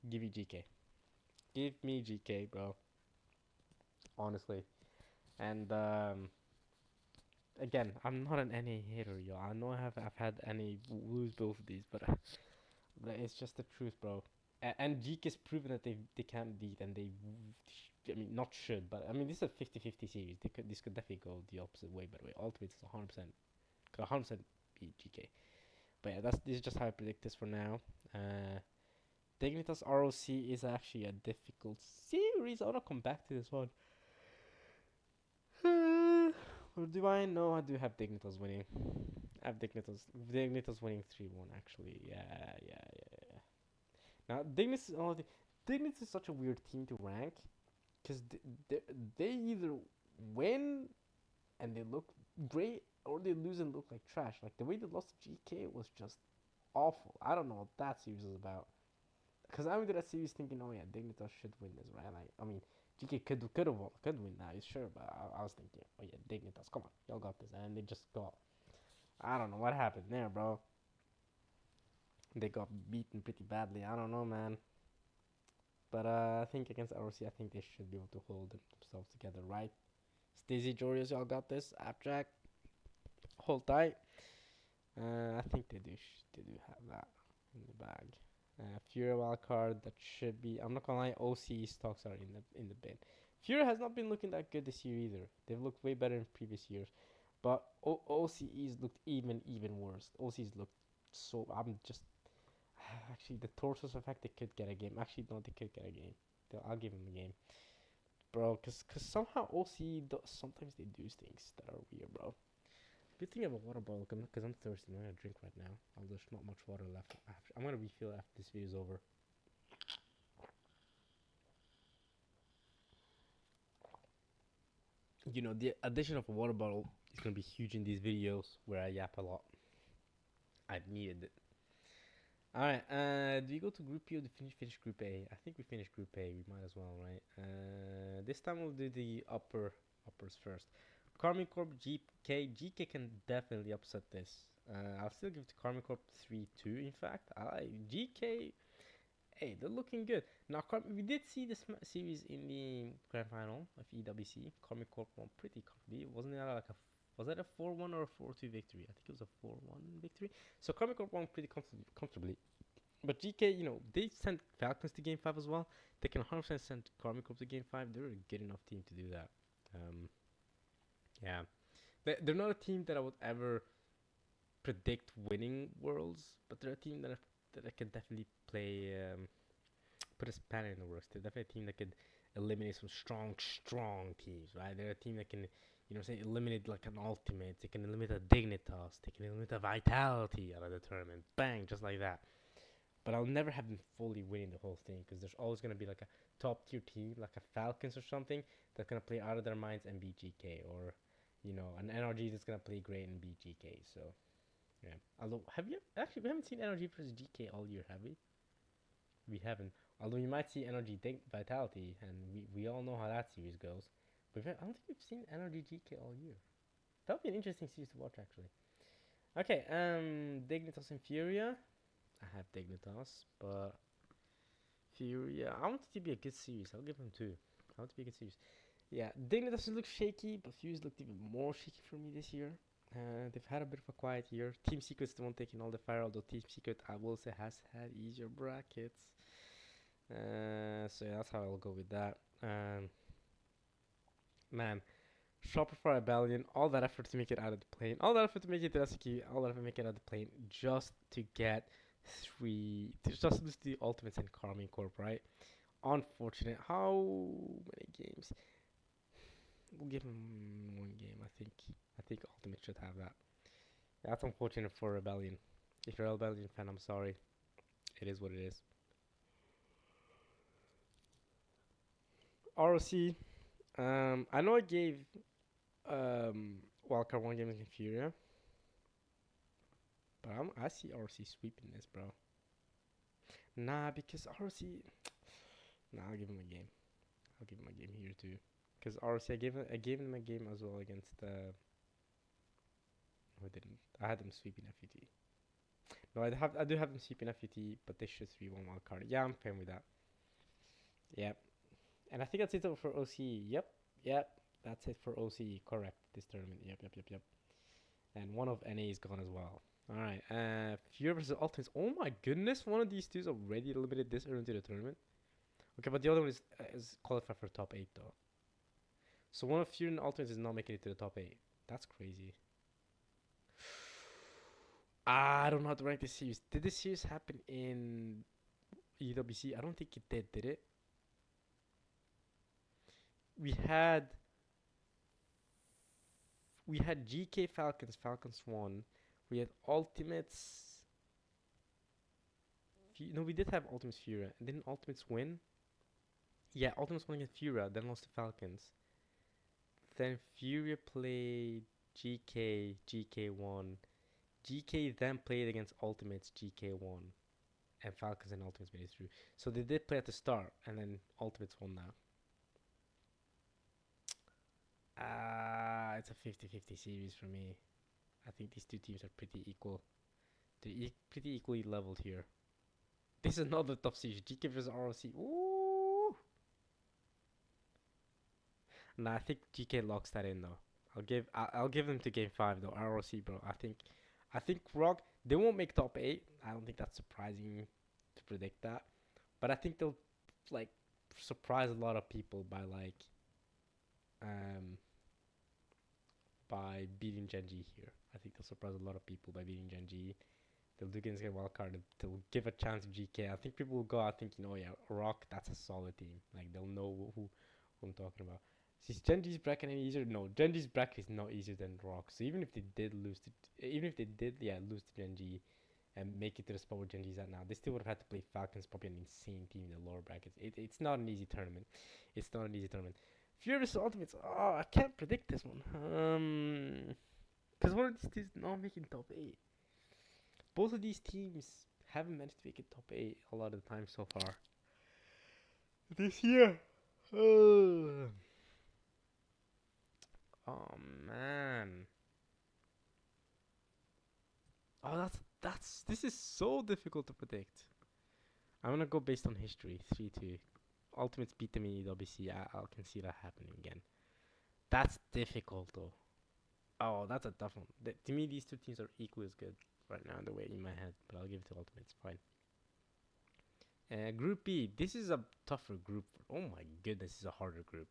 [SPEAKER 1] Give me GK. Give me GK, bro. Honestly. And again, I'm not an NA hater, yo. I know I've had NA lose both of these, but it's just the truth, bro. And GK's proven that they can beat, and I mean, not should, but I mean, this is a 50-50 series. This could definitely go the opposite way. By the way, Ultimate is 100% could 100% beat GK. But yeah, this is just how I predict this for now. Dignitas ROC is actually a difficult series. I wanna come back to this one. Or do I know? I do have Dignitas winning. I have Dignitas winning 3-1 actually. Yeah. Now Dignitas is such a weird team to rank because they either win and they look great or they lose and look like trash. Like the way they lost to GK was just awful. I don't know what that series is about. Because I went to that series thinking, oh yeah, Dignitas should win this, right? Like, I mean, GK could win that, sure, but I was thinking, oh yeah, Dignitas, come on, y'all got this, and they just got. I don't know what happened there, bro. They got beaten pretty badly. I don't know, man. But I think against ROC, I think they should be able to hold themselves together, right? Stacey Jorius, y'all got this. Abstract, hold tight. I think they do have that in the bag. Fury wild card that should be. I'm not gonna lie, OC stocks are in the bin. Fury has not been looking that good this year either. They've looked way better in previous years, but OCE's looked even worse. OC's looked so. I'm just actually the Torsos effect. They could get a game. Actually, no, they could get a game. I'll give him a game, bro. Cause somehow OC sometimes they do things that are weird, bro. Good thing I have a water bottle, cause I'm thirsty. I'm gonna drink right now. There's not much water left. I'm gonna refill after this video is over. You know, the addition of a water bottle is gonna be huge in these videos where I yap a lot. I needed it. All right. Do we go to Group B or do we finish Group A? I think we finished Group A. We might as well, right? This time we'll do the uppers first. Carmine Corp GK can definitely upset this. I'll still give it to Carmine Corp 3-2. In fact, GK. Hey, they're looking good. Now, we did see this series in the grand final of EWC. Carmine Corp won pretty comfortably. Wasn't it like was that a 4-1 or a 4-2 victory? I think it was a 4-1 victory. So Carmine Corp won pretty comfortably. But GK, you know, they sent Falcons to Game 5 as well. They can 100% send Carmine Corp to Game 5. They're a good enough team to do that. Yeah. They're not a team that I would ever predict winning Worlds, but they're a team that I can definitely play, put a spanner in the works. They're definitely a team that could eliminate some strong teams, right? They're a team that can, you know, say eliminate like an ultimate. They can eliminate a Dignitas. They can eliminate a Vitality out of the tournament. Bang, just like that. But I'll never have them fully winning the whole thing because there's always going to be like a top tier team, like a Falcons or something, that's going to play out of their minds and beat GK. Or, you know, an NRG that's going to play great and beat GK. So, yeah. Although, we haven't seen NRG versus GK all year, have we? We haven't. Although you might see NRG Vitality, and we all know how that series goes. But I don't think we've seen NRG GK all year. That would be an interesting series to watch, actually. Okay, Dignitas and Furia. I have Dignitas, but Furia. I want it to be a good series. I'll give them 2. I want it to be a good series. Yeah, Dignitas look shaky, but Furia's looked even more shaky for me this year. They've had a bit of a quiet year. Team Secret's the one taking all the fire, although Team Secret, I will say, has had easier brackets. So yeah, that's how I'll go with that. Man, Shopify Rebellion, all that effort to make it out of the plane, all that effort to make it to SQ, all that effort to make it out of the plane, just to get 3, just to lose the Ultimates and Carmine Corp, right? Unfortunate. How many games? We'll give him 1 game, I think. I think Ultimate should have that. That's unfortunate for Rebellion. If you're a Rebellion fan, I'm sorry. It is what it is. ROC. I know I gave Wildcard 1 game against Furia, but I see ROC sweeping this, bro. Nah, because ROC. Nah, I'll give him a game. I'll give him a game here too. Because ROC, I gave him a game as well against. I didn't. I had them sweeping FUT. No, I do have them sweeping FUT, but they should 3-1 wildcard. Yeah, I'm fine with that. Yep. And I think that's it for OC. Yep. That's it for OC. Correct. This tournament. Yep. And one of NA is gone as well. All right. Fury versus Ultimates. Oh my goodness, one of these two is already eliminated this early into the tournament. Okay, but the other one is qualified for top 8 though. So one of Fury and Ultimates is not making it to the top 8. That's crazy. I don't know how to rank this series. Did this series happen in EWC? I don't think it did it? We had GK Falcons won. We had Ultimates. No, we did have Ultimates Furia. And didn't Ultimates win? Yeah, Ultimates won against Furia, then lost to Falcons. Then Furia played GK won. GK then played against Ultimates, GK won. And Falcons and Ultimates made it through. So they did play at the start, and then Ultimates won now. It's a 50-50 series for me. I think these two teams are pretty equal. They're pretty equally leveled here. This is another tough series. GK versus RLC. Ooh. Nah, I think GK locks that in though. I'll give them to game 5 though. RLC, bro. I think Rock, they won't make top 8. I don't think that's surprising to predict that. But I think they'll like surprise a lot of people by beating Gen G here. I think they'll surprise a lot of people by beating Gen G. They'll do against a wild card. They'll give a chance to GK. I think people will go out thinking, oh yeah, Rock, that's a solid team. Like they'll know who I'm talking about. Is Gen G's bracket any easier? No, Gen G's bracket is not easier than Rock. So even if they did lose to, even if they did, yeah, lose to Gen G and make it to the spot where Gen G's at now, they still would have had to play Falcons, probably an insane team in the lower brackets. It's not an easy tournament. It's not an easy tournament. Furious Ultimates. Oh, I can't predict this one. Because one of these teams not making top 8. Both of these teams haven't managed to make it top 8 a lot of the time so far. This year. Oh man. Oh, this is so difficult to predict. I'm gonna go based on history. 3-2. Ultimates beat them in EWC. I can see that happening again. That's difficult though. Oh, that's a tough one. To me, these two teams are equally as good right now in the way in my head, but I'll give it to Ultimates. Fine. Group B. This is a tougher group. Oh my goodness, this is a harder group.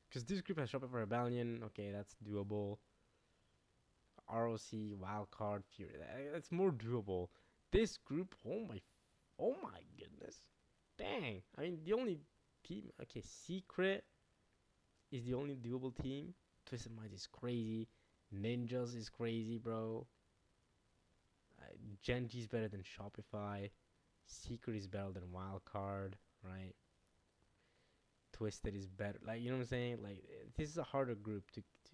[SPEAKER 1] Because this group has Shopify Rebellion. Okay, that's doable. ROC, Wildcard, Fury. That's more doable. This group, oh my goodness. Dang. I mean, the only team. Okay, Secret is the only doable team. Twisted Minds is crazy. Ninjas is crazy, bro. Gen G is better than Shopify. Secret is better than Wildcard, right? Twisted is better. Like, you know what I'm saying? Like, this is a harder group,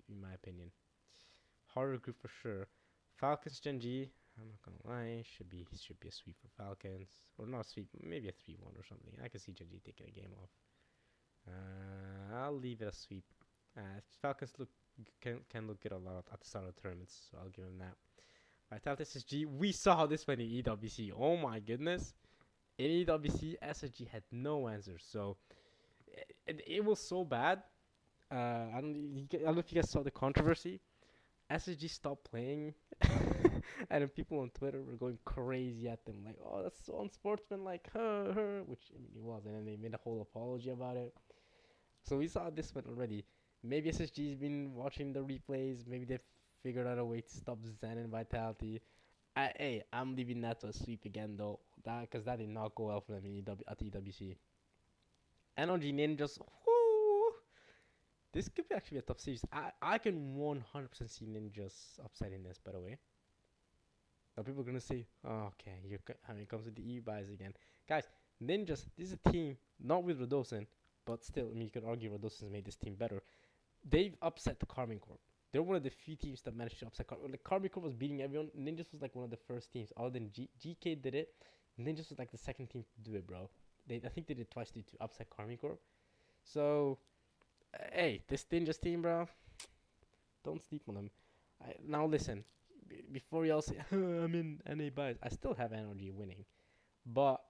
[SPEAKER 1] in my opinion. Harder group for sure. Falcons Gen G, I'm not gonna lie, should be a sweep for Falcons. Or not a sweep, maybe a 3-1 or something. I can see Gen G taking a game off. I'll leave it a sweep. Falcons can look good a lot at the start of tournaments, so I'll give them that. Vitality SSG, we saw this one in EWC. Oh my goodness. In EWC, SSG had no answers. So it was so bad. I don't know if you guys saw the controversy. SSG stopped playing, and then people on Twitter were going crazy at them, like, "Oh, that's so unsportsmanlike," which I mean, it was, and then they made a whole apology about it. So we saw this one already. Maybe SSG's been watching the replays. Maybe they've figured out a way to stop Zen and Vitality. I'm leaving that to a sweep again though, because that did not go well for them at EWC. NRG Ninjas, whoo! This could be actually a tough series. I can 100% see Ninjas upsetting this, by the way. Now people are going to say, oh, okay, here it comes with the E-buys again. Guys, Ninjas, this is a team, not with Radosin, but still, I mean, you could argue Radosin's made this team better. They've upset the Karmine Corp. They're one of the few teams that managed to upset Karmine. Like, Karmine Corp was beating everyone. Ninjas was like one of the first teams. Other than GK did it, Ninjas was like the second team to do it, bro. I think they did twice to upset Karmine Corp. So, hey, this Ninjas team, bro, don't sleep on them. Now listen, before y'all say I'm in NA buys, I still have energy winning, but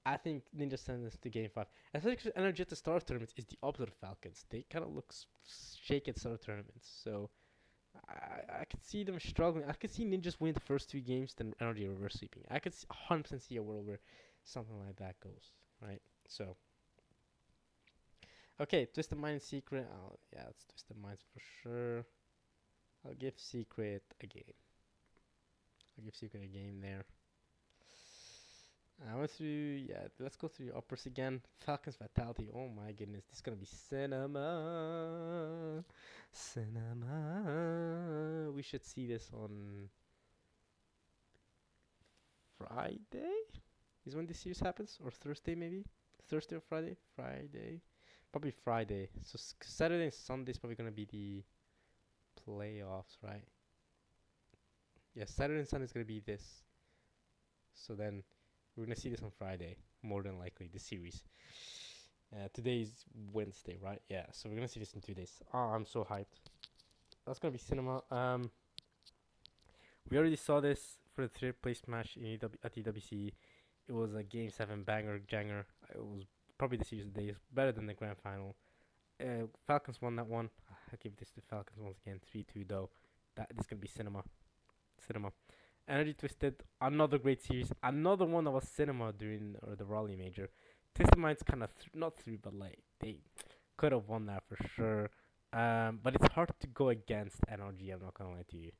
[SPEAKER 1] I think Ninja sends us to game 5. Especially because energy at the start of tournaments is the opposite of Falcons. They kind of look shaky at start of tournaments, so I could see them struggling. I could see Ninjas winning the first 2 games, then energy reverse sweeping. I could 100% see a world where something like that goes, right? So. Okay, Twisted Mind Secret. Yeah, it's Twisted Minds for sure. I'll give Secret a game. There. I went through, let's go through uppers again. Falcons Vitality. Oh my goodness, this is gonna be cinema. We should see this on Friday? Is when this series happens? Or Thursday maybe? Thursday or Friday? Friday. Probably Friday. So Saturday and Sunday is probably gonna be the playoffs, right? Yeah, Saturday and Sunday is gonna be this. So then we're gonna see this on Friday, more than likely, the series. Today is Wednesday, right? Yeah, so we're gonna see this in 2 days. Oh, I'm so hyped. That's gonna be cinema. We already saw this for the 3rd place match at EWC. It was a Game 7 banger janger. It was probably the series of the day. It's better than the grand final. Falcons won that one. I'll give this to Falcons once again. 3-2 though. This is gonna be cinema. Energy Twisted, another great series. Another one that was cinema during the Raleigh Major. Twisted Minds kind of not through, but like they could have won that for sure. But it's hard to go against NRG. I'm not gonna lie to you.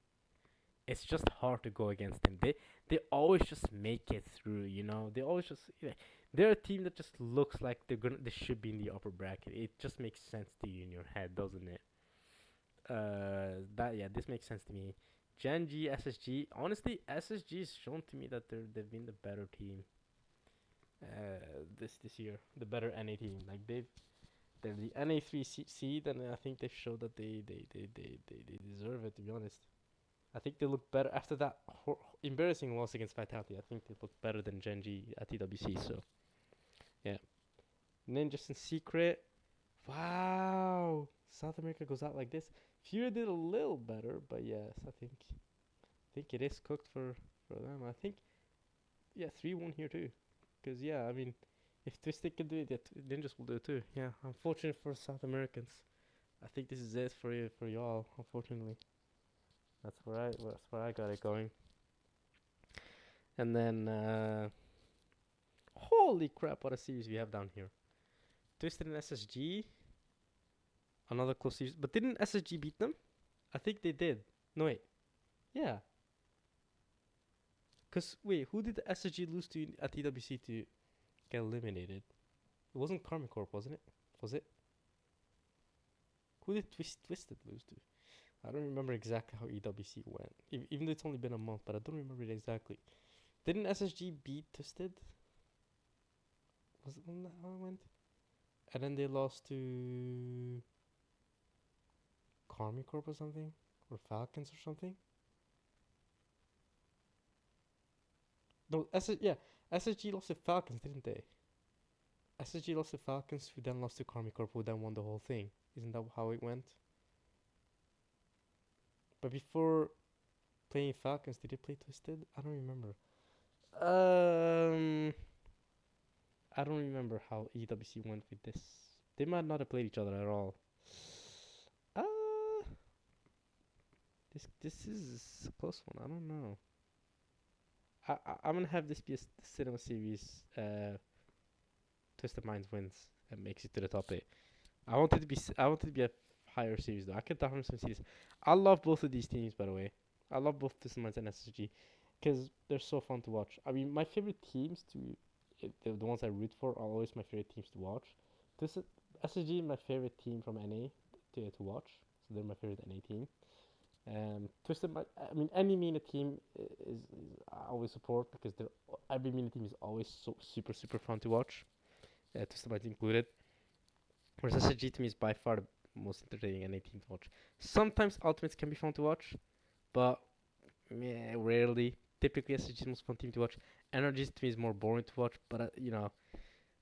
[SPEAKER 1] it's just hard to go against them. They always just make it through, you know. They always just they're a team that just looks like they should be in the upper bracket. It just makes sense to you in your head, doesn't it? That yeah, this makes sense to me. Gen G, SSG. Honestly, SSG has shown to me that they've been the better team. This year, the better NA team. Like they're the NA 3 seed, and I think they've showed that they deserve it. To be honest. I think they look better after that embarrassing loss against Vitality. I think they look better than Genji at TWC. So yeah. And then just in secret, wow, South America goes out like this. Fury did a little better, but yes, I think it is cooked for them. I think yeah, 3-1 here too. Cause yeah, I mean, if Twisted can do it, yeah, Ninjas will do it too. Yeah, unfortunate for South Americans. I think this is it for y'all. Unfortunately, that's where I got it going. And then holy crap, what a series we have down here. Twisted and SSG, another close series. But didn't SSG beat them? I think they did. No, wait. Yeah. Because, wait, who did SSG lose to at TWC to get eliminated? It wasn't Karma Corp, wasn't it? Was it? Who did Twisted lose to? I don't remember exactly how EWC went. Even though it's only been a month, but I don't remember it exactly. Didn't SSG beat Twisted? Was it on that how it went? And then they lost to Karmi Corp or something? Or Falcons or something? No, yeah, SSG lost to Falcons, didn't they? SSG lost to Falcons, who then lost to Karmi Corp, who then won the whole thing. Isn't that how it went? But before playing Falcons, did they play Twisted? I don't remember. Um, I don't remember how EWC went with this. They might not have played each other at all. Uh, this is a close one. I don't know. I'm gonna have this be a cinema series. Twisted Minds wins and makes it to the top 8. I want it to be a higher series though. I could definitely some series. I love both of these teams, by the way. I love both Twisted Minds and SSG because they're so fun to watch. I mean, my favorite teams the ones I root for are always my favorite teams to watch. Twisted SSG is my favorite team from NA to watch, so they're my favorite NA team. Twisted Minds, I mean, any MENA team is I always support because every MENA team is always so super fun to watch. Twisted Minds included. Whereas SSG to me is by far the most entertaining NA team to watch. Sometimes Ultimates can be fun to watch, but rarely. Typically, SSG is the most fun team to watch. Energies to me is more boring to watch, but you know,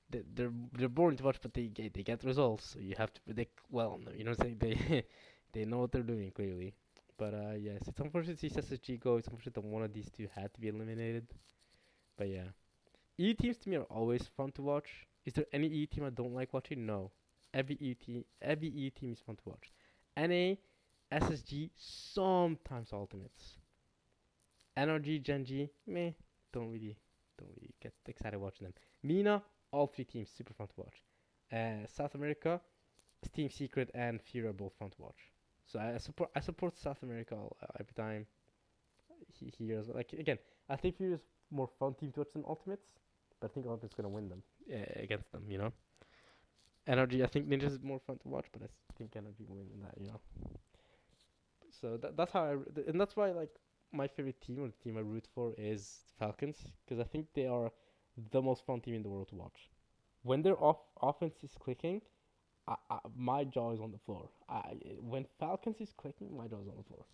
[SPEAKER 1] they're boring to watch, but they get results. So you have to predict well. You know what I'm saying? They know what they're doing clearly. But yes, it's unfortunate to see SSG go. It's unfortunate that one of these two had to be eliminated. But yeah, E teams to me are always fun to watch. Is there any E team I don't like watching? No. Every E team is fun to watch. NA, SSG, sometimes Ultimates. NRG, Genji, meh, don't really get excited watching them. MENA, all three teams super fun to watch. South America, Team Secret and Fury are both fun to watch. So I support South America every time he hears like again. I think Fury is more fun team to watch than Ultimates, but I think Ultimates gonna win them against them. You know. Energy, I think Ninjas is more fun to watch, but I think Energy will win in that, you know. So that's how and that's why like my favorite team or the team I root for is Falcons because I think they are the most fun team in the world to watch. When their offense is clicking, my jaw is on the floor. When Falcons is clicking, my jaw is on the floor.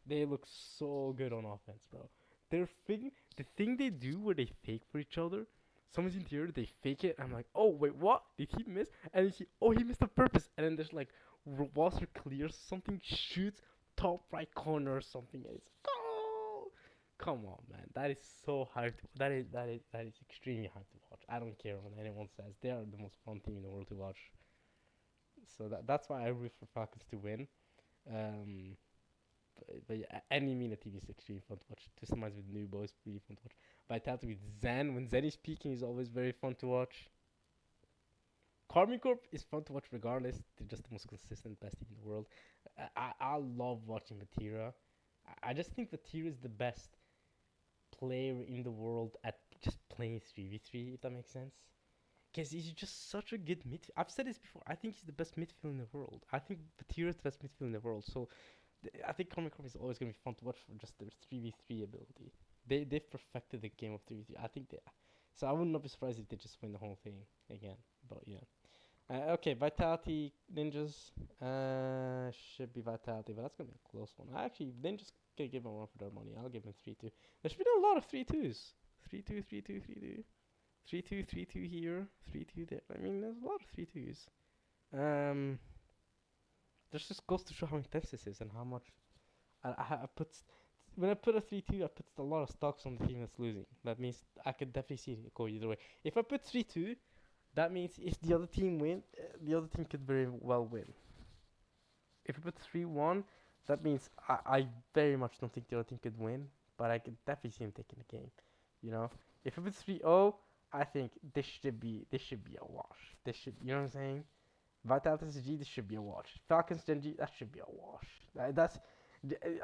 [SPEAKER 1] They look so good on offense, bro. The thing they do where they fake for each other. Someone's in the air, they fake it. I'm like, oh wait, what? Did he miss? And then he missed the purpose. And then there's like, Wasser clears something, shoots top right corner or something. And it's oh, come on, man. That is so hard. That is extremely hard to watch. I don't care what anyone says. They are the most fun team in the world to watch. So that's why I root for Falcons to win. Um, but yeah, any MENA team is extremely fun to watch. Twist minds with new boys, really fun to watch. Vitality with Zen. When Zen is speaking, is always very fun to watch. Karmi Corp is fun to watch regardless. They're just the most consistent, best team in the world. I love watching Matira. I just think Vatir is the best player in the world at just playing 3v3, if that makes sense. Because he's just such a good midfield. I've said this before. I think he's the best midfield in the world. I think Batir is the best midfield in the world. So I think Comic Corp is always going to be fun to watch for just their 3v3 ability. They've perfected the game of 3v3. I think they. So I would not be surprised if they just win the whole thing again. But yeah. Okay, Vitality Ninjas. Should be Vitality, but that's gonna be a close one. I actually Ninjas gonna give them one for their money. I'll give them 3-2. There's been a lot of 3-2s. 3-2, 3-2, 3-2. 3-2, 3-2 here, 3-2 there. I mean, there's a lot of 3-2s. Um, this just goes to show how intense this is and how much I put. When I put a 3-2, I put a lot of stocks on the team that's losing. That means I could definitely see it go either way. If I put 3-2, that means if the other team win, the other team could very well win. If I put 3-1, that means I very much don't think the other team could win, but I could definitely see him taking the game. You know, if I put 3-0, I think this should be a wash. This should, you know what I'm saying? Vitality SG, this should be a wash. Falcons Genji, that should be a wash. That's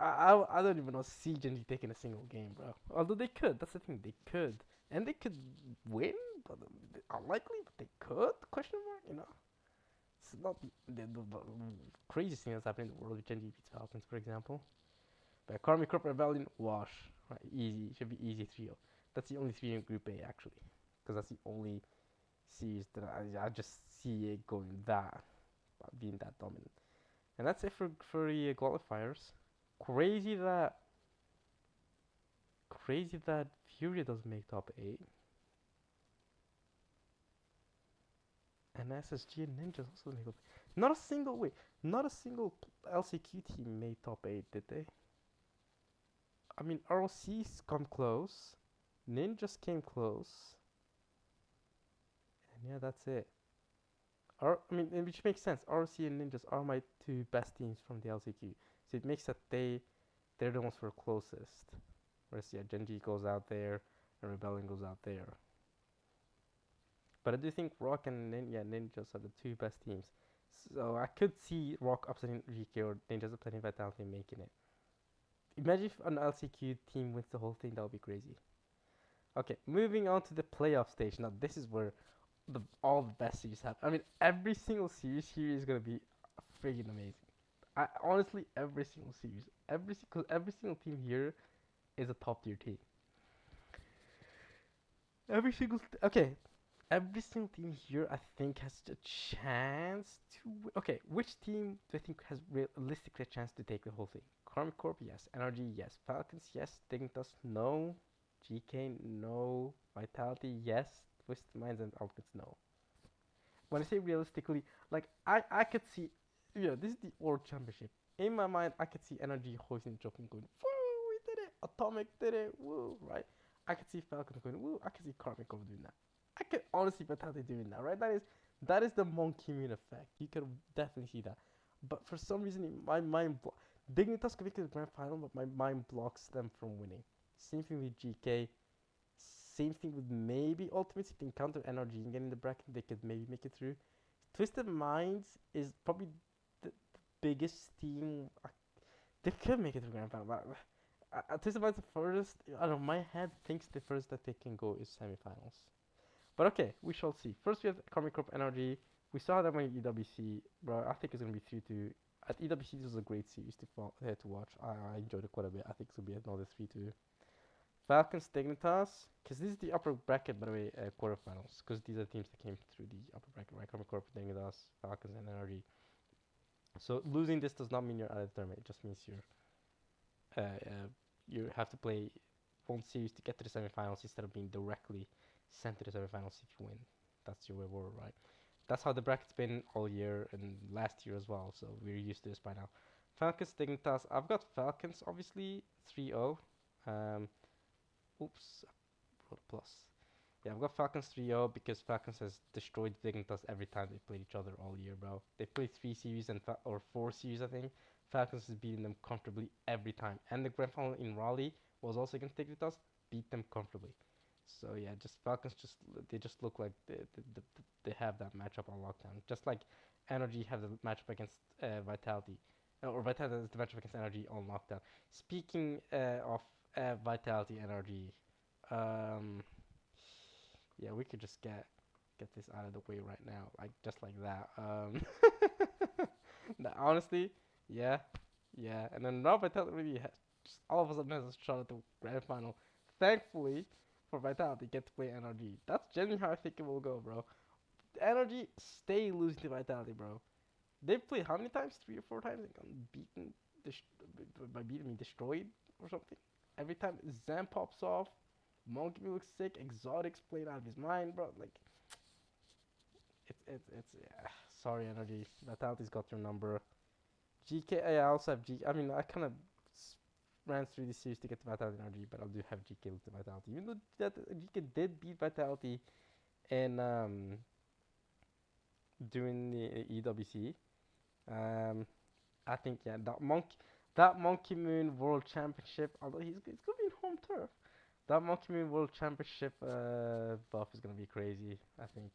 [SPEAKER 1] I don't even know see Genji taking a single game, bro. Although they could, that's the thing, they could, and they could win, but unlikely, but they could? Question mark, you know. It's not the craziest thing that's happening in the world with Genji beats Falcons, for example. But Karmic Crop Rebellion, wash. Right, easy, should be easy 3-0. That's the only 3 in Group A, actually. Because that's the only series that I just see it going that, being that dominant. And that's it for the qualifiers. Crazy that Fury doesn't make top 8. And SSG and Ninjas also make top 8. Not a single LCQ team made top 8, did they? I mean, RLCS come close. Ninjas came close. And yeah, that's it. Which makes sense. RC and Ninjas are my 2 best teams from the LCQ. So it makes that they're the ones who are closest. Whereas yeah, Genji goes out there and Rebellion goes out there. But I do think Rock and Ninjas are the 2 best teams. So I could see Rock upsetting GK or Ninjas upsetting Vitality and making it. Imagine if an LCQ team wins the whole thing, that would be crazy. Okay, moving on to the playoff stage. Now this is where all the best series happen. I mean, every single series here is gonna be freaking amazing. Honestly, every single series, every single team here is a top tier team. Okay, every single team here I think has a chance to. Okay, which team do I think has realistically a chance to take the whole thing? Karmic Corp, yes. NRG, yes. Falcons, yes. Dignitas, no. GK, no. Vitality, yes. Twisted Minds and Ultimates, no. When I say realistically, like I could see, this is the World Championship. In my mind, I could see Energy hoisting the trophy and going, woo, we did it. Atomic did it, woo, right? I could see Falcons going, woo. I could see Karmic over doing that. I could honestly Vitality doing that, right? That is the Monkey Moon effect. You can definitely see that. But for some reason, my mind Dignitas could make it to the grand final, but my mind blocks them from winning. Same thing with GK. Same thing with maybe Ultimates. If they encounter NRG and get in the bracket, they could maybe make it through. Twisted Minds is probably the biggest team. They could make it to the grand final, but Twisted Minds the furthest. I don't know. My head thinks the furthest that they can go is semifinals. But okay, we shall see. First, we have Karmic Corp NRG. We saw them in EWC, bro. I think it's gonna be 3-2. At EWC, this was a great series to watch. I enjoyed it quite a bit. I think it's gonna be another 3-2. Falcons, Dignitas, because this is the upper bracket, by the way, quarterfinals, because these are teams that came through the upper bracket, right? Karmic Corp, Dignitas, Falcons, and NRG. So losing this does not mean you're out of the tournament. It just means you have to play one series to get to the semifinals instead of being directly sent to the semifinals if you win. That's your reward, right? That's how the bracket's been all year and last year as well, so we're used to this by now. Falcons, Dignitas. I've got Falcons, obviously, 3-0. Oops, I wrote a plus. Yeah, I've got Falcons 3-0 because Falcons has destroyed Dignitas every time they played each other all year, bro. They played 3 series or 4 series, I think. Falcons has beaten them comfortably every time. And the grand final in Raleigh was also against Dignitas, beat them comfortably. So yeah, just Falcons they just look like they have that matchup on lockdown. Just like Energy have the matchup against Vitality. Or Vitality is the matchup against Energy on lockdown. Speaking of Vitality Energy, um, yeah, we could just get this out of the way right now, like just like that. Honestly, yeah, yeah. And then now Vitality really just all of a sudden has a shot at the grand final. Thankfully for Vitality, get to play NRG. That's generally how I think it will go, bro. Energy stay losing to Vitality, bro. They've played how many times? 3 or 4 times and gotten beaten, by beating me, destroyed or something. Every time Zam pops off, Monkey looks sick, Exotic's playing out of his mind, bro. Like it's yeah. Sorry, Energy. Vitality's got your number. GK. I also have G. I mean, I kind of ran through this series to get to Vitality Energy, but I do have GK with the Vitality. Even though that GK did beat Vitality in during the EWC. Um, I think yeah, that Monkey Moon World Championship. Although it's gonna be in home turf, that Monkey Moon World Championship buff is gonna be crazy. I think.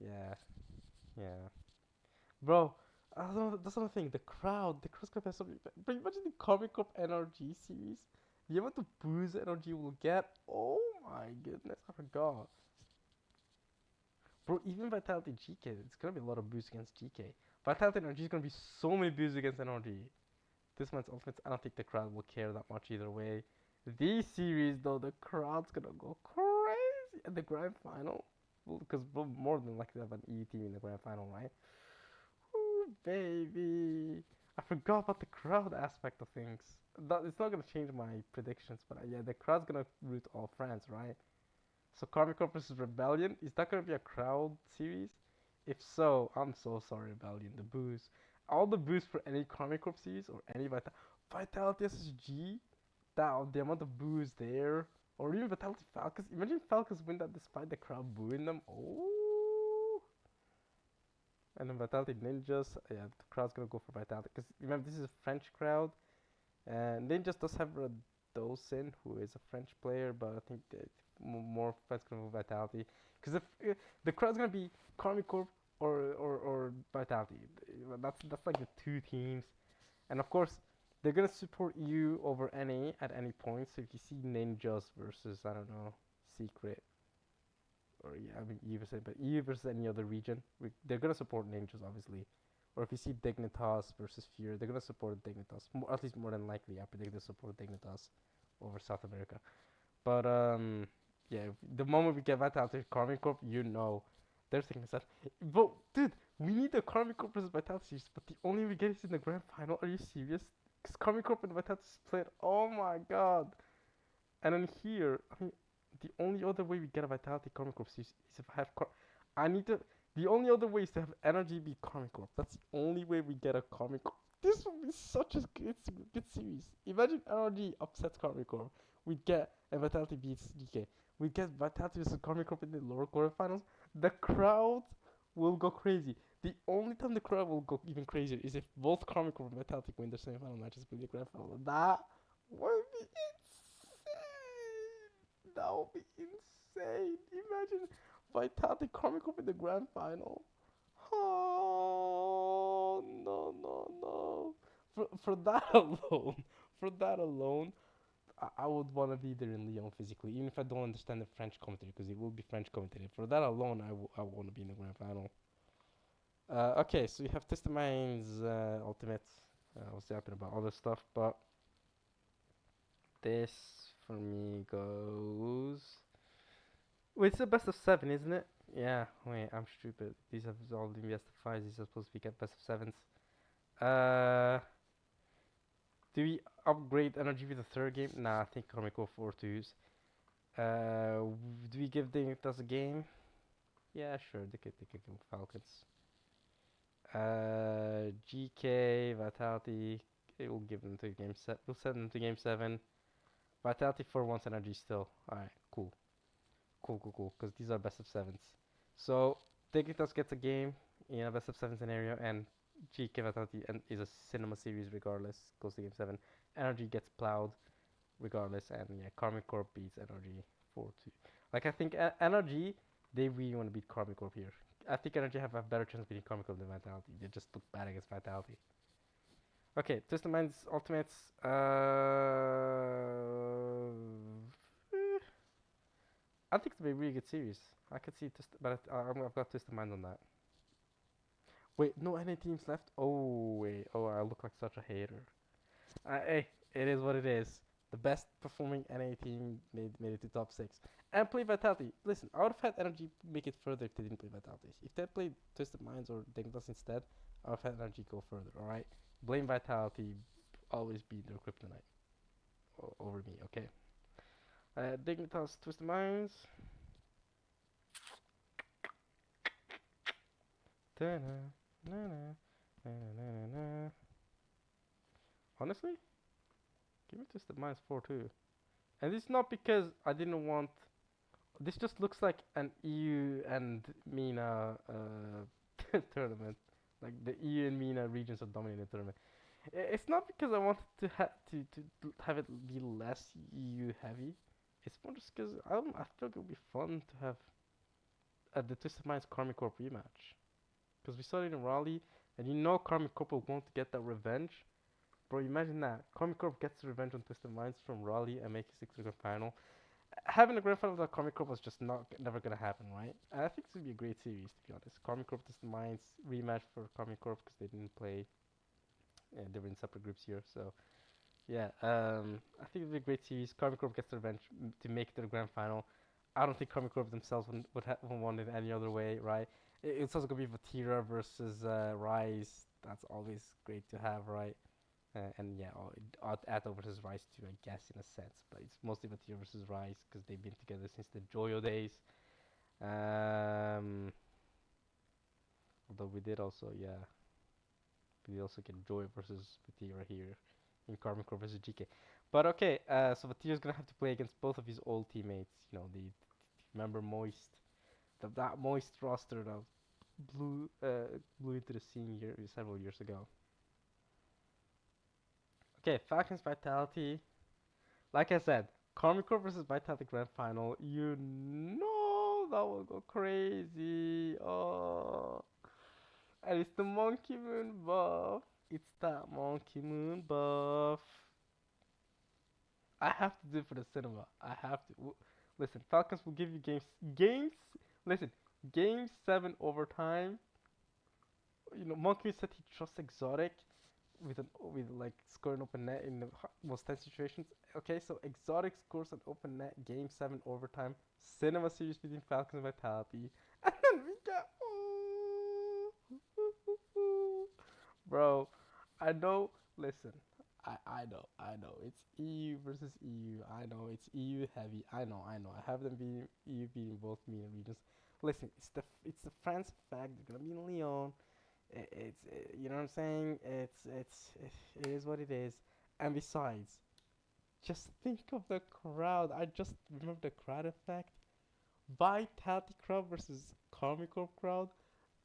[SPEAKER 1] Yeah, yeah, bro. I don't know, that's another thing. The crowd's gonna have something. But imagine the Comic Cup NRG series. The amount of booze NRG will get. Oh my goodness, I forgot. Bro, even Vitality GK, it's gonna be a lot of boost against GK. Vitality NRG is gonna be so many boosts against NRG. This month's Ultimates, I don't think the crowd will care that much either way. These series, though, the crowd's gonna go crazy at the grand final. Well, because we'll more than likely have an E team in the grand final, right? Ooh, baby. I forgot about the crowd aspect of things. It's not gonna change my predictions, but yeah, the crowd's gonna root all France, right? So Karmic Corp versus Rebellion, is that gonna be a crowd series? If so, I'm so sorry, Rebellion. The booze, all the booze for any Karmic Corp series or any Vitality SSG, that the amount of booze there, or even Vitality Falcons. Imagine Falcons win that despite the crowd booing them. Oh, and then Vitality Ninjas, yeah, the crowd's gonna go for Vitality because remember this is a French crowd, and Ninjas does have a Dosen who is a French player, but I think that more fans gonna move Vitality because if the crowd's gonna be Karmic Corp or Vitality, that's like the two teams, and of course they're gonna support you over NA at any point. So if you see Ninjas versus I don't know Secret or yeah, I mean EU versus but EU versus any other region, they're gonna support Ninjas obviously. Or if you see Dignitas versus Fear, they're gonna support Dignitas. At least more than likely, I predict they support Dignitas over South America. But yeah, the moment we get Vitality Karmic Corp, you know, they're thinking that. But dude, we need the Karmic Corp versus Vitality series, but the only way we get is in the grand final. Are you serious? Because Karmic Corp and Vitality split. Oh my god! And then here, I mean, the only other way we get a Vitality Karmic Corp series is if I have I need to. The only other way is to have Energy be Karmic Corp. That's the only way we get a Karmic Corp. This would be such a good series. Imagine Energy upsets Karmic Corp. We get and Vitality beats DK. We get Vitality versus Karmic Corp in the lower quarterfinals. The crowd will go crazy. The only time the crowd will go even crazier is if both Karmic Corp and Vitality win their semifinal matches for the grand final. That would be insane. That would be insane. Imagine Vitality Karmic Corp in the grand final. Oh no. For that alone, for that alone, I would want to be there in Lyon physically, even if I don't understand the French commentary, because it will be French commentary. For that alone, I want to be in the grand final. Okay, so you have Test Minds Ultimate. I was yapping about other stuff, but this for me goes. Wait, it's a best of seven, isn't it? Yeah. Wait, I'm stupid. These have all been best of fives. These are supposed to be get best of sevens. Uh, do we upgrade energy with the third game? Nah, I think Comic go 4-2s. Do we give Dignitas a game? Yeah, sure. They could give Falcons. GK Vitality. It will give them to game set. We'll send them to game 7. Vitality for once energy still. Alright, cool. Because these are best of sevens. So Dignitas gets a game in a best of seven scenario, and GK Vitality and is a cinema series regardless. Goes to game 7. Energy gets plowed regardless, and yeah, Karmic Corp beats Energy 4-2. Like I think Energy, they really want to beat Karmic Corp here. I think Energy have a better chance of beating Karmic Corp than Vitality. They just look bad against Vitality. Okay, Twisted Minds Ultimates. I think it's gonna be a really good series. I could see but I've got Twisted Minds on that. Wait, no NA teams left. Oh wait, oh I look like such a hater. Hey, it is what it is. The best performing NA team made it to top six. And play Vitality. Listen, I would have had energy make it further if they didn't play Vitality. If they played Twisted Minds or Dignitas instead, I would have had energy go further. All right, blame Vitality. Always be their kryptonite over me. Okay. Dignitas Twisted Minds. Da-na, na-na, na-na-na-na. Honestly, give me Twisted Minds 4-2. And it's not because I didn't want. This just looks like an EU and MENA tournament, like the EU and MENA regions of dominated tournament. It's not because I wanted to to have it be less EU heavy. It's more just because I feel like it would be fun to have the Twisted Minds Karmic Corp rematch. Because we saw it in Raleigh, and you know Karmic Corp will want to get that revenge. Bro, imagine that. Karmic Corp gets revenge on Twisted Minds from Raleigh and makes it to the grand final. Having a grand final without Karmic Corp was just never gonna happen, right? And I think this would be a great series, to be honest. Karmic Corp Twisted Minds rematch for Karmic Corp because they didn't play. They were in separate groups here, so yeah. I think it would be a great series. Karmic Corp gets the revenge to make it to the grand final. I don't think Karmic Corp themselves would want it any other way, right? It's also gonna be Vatira versus Rise. That's always great to have, right? And yeah, Atto versus Rise too, I guess, in a sense. But it's mostly Vatira versus Rise because they've been together since the Joyo days. Um, Although we did also get Joy versus Vatira here in Karmic Core versus GK. But okay, so Vatira's gonna have to play against both of his old teammates. You know, the remember Moist, that Moist roster that blew into the scene several years ago. Okay, Falcons Vitality. Like I said, Karmic Core versus Vitality Grand Final. You know that will go crazy. Oh, and it's the Monkey Moon buff. It's that Monkey Moon buff. I have to do it for the cinema. I have to. Listen, Falcons will give you games. Listen, game 7 overtime. You know, Monkey Moon said he trusts Exotic with like scoring open net in the most tense situations. Okay, so Exotic scores an open net game 7 overtime cinema series between Falcons and Vitality, and then we get bro. I know. Listen, I know. It's EU versus EU. I know it's EU heavy. I know. I have them being EU beating both MENA regions. Listen, it's the France fact. They're gonna be in Lyon. It's you know what I'm saying. It is what it is. And besides, just think of the crowd. I just remember the crowd effect. Vitality crowd versus Comical crowd.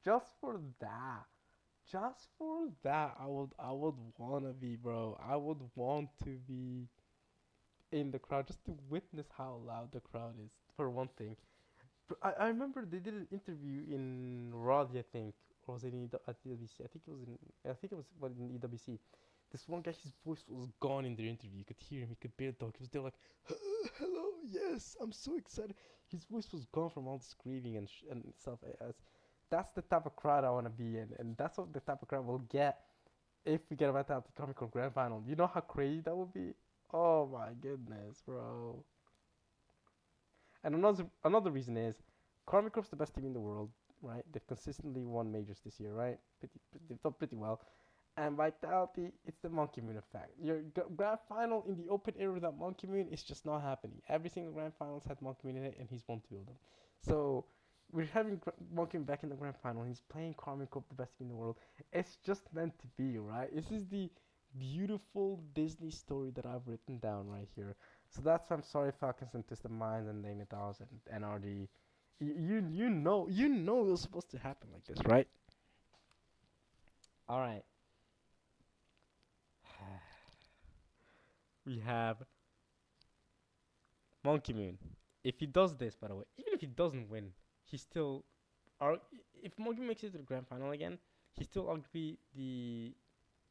[SPEAKER 1] Just for that. Just for that, I would wanna be, bro. I would want to be in the crowd just to witness how loud the crowd is. For one thing, I remember they did an interview in Raleigh, I think, or was it at the EWC? I think it was in EWC. This one guy, his voice was gone in the interview. You could hear him. He could barely talk. He was there like, "Hello, yes, I'm so excited." His voice was gone from all the screaming and stuff. That's the type of crowd I want to be in, and that's what the type of crowd we'll get if we get a Vitality Comic Con Grand Final. You know how crazy that would be? Oh my goodness, bro. And another reason is Karmic Corp's the best team in the world, right? They've consistently won majors this year, right? They've done pretty well. And Vitality, it's the Monkey Moon effect. Your grand final in the open era without Monkey Moon is just not happening. Every single grand finals had Monkey Moon in it, and he's won 2 of them. So we're having Monkey Moon back in the grand final. He's playing Karmic Corp, the best team in the world. It's just meant to be, right? This is the beautiful Disney story that I've written down right here. So that's why I'm sorry, Falcons and Twisted Minds and Dignitas and NRD. You know it was supposed to happen like this, right? All right. We have Monkey Moon. If he does this, by the way, even if he doesn't win, he still are. If Monkey makes it to the grand final again, he's still arguably the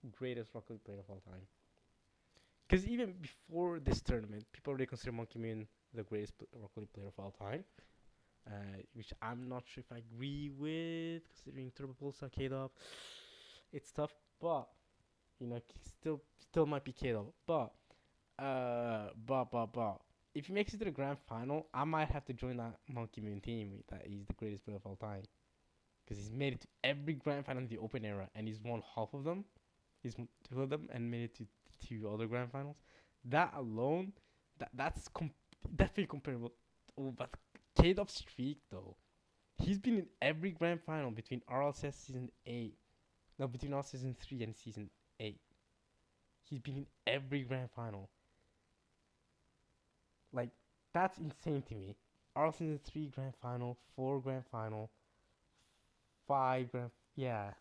[SPEAKER 1] greatest Rocket League player of all time. Because even before this tournament, people already consider Monkey Moon the greatest Rocket League player of all time. Which I'm not sure if I agree with, considering Turbo Pulse Arcade Up. It's tough, but you know, still might be Kato. But if he makes it to the grand final, I might have to join that Monkey Moon team. That he's the greatest player of all time because he's made it to every grand final in the open era, and he's won half of them. He's won two of them and made it to two other grand finals. That alone, that's definitely comparable. Oh, but K-Dub's streak though, he's been in every grand final between RLCS season 8, no, between our season 3 and season 8. He's been in every grand final. Like, that's insane to me. RLCS season 3 grand final, 4 grand final, 5 grand, yeah,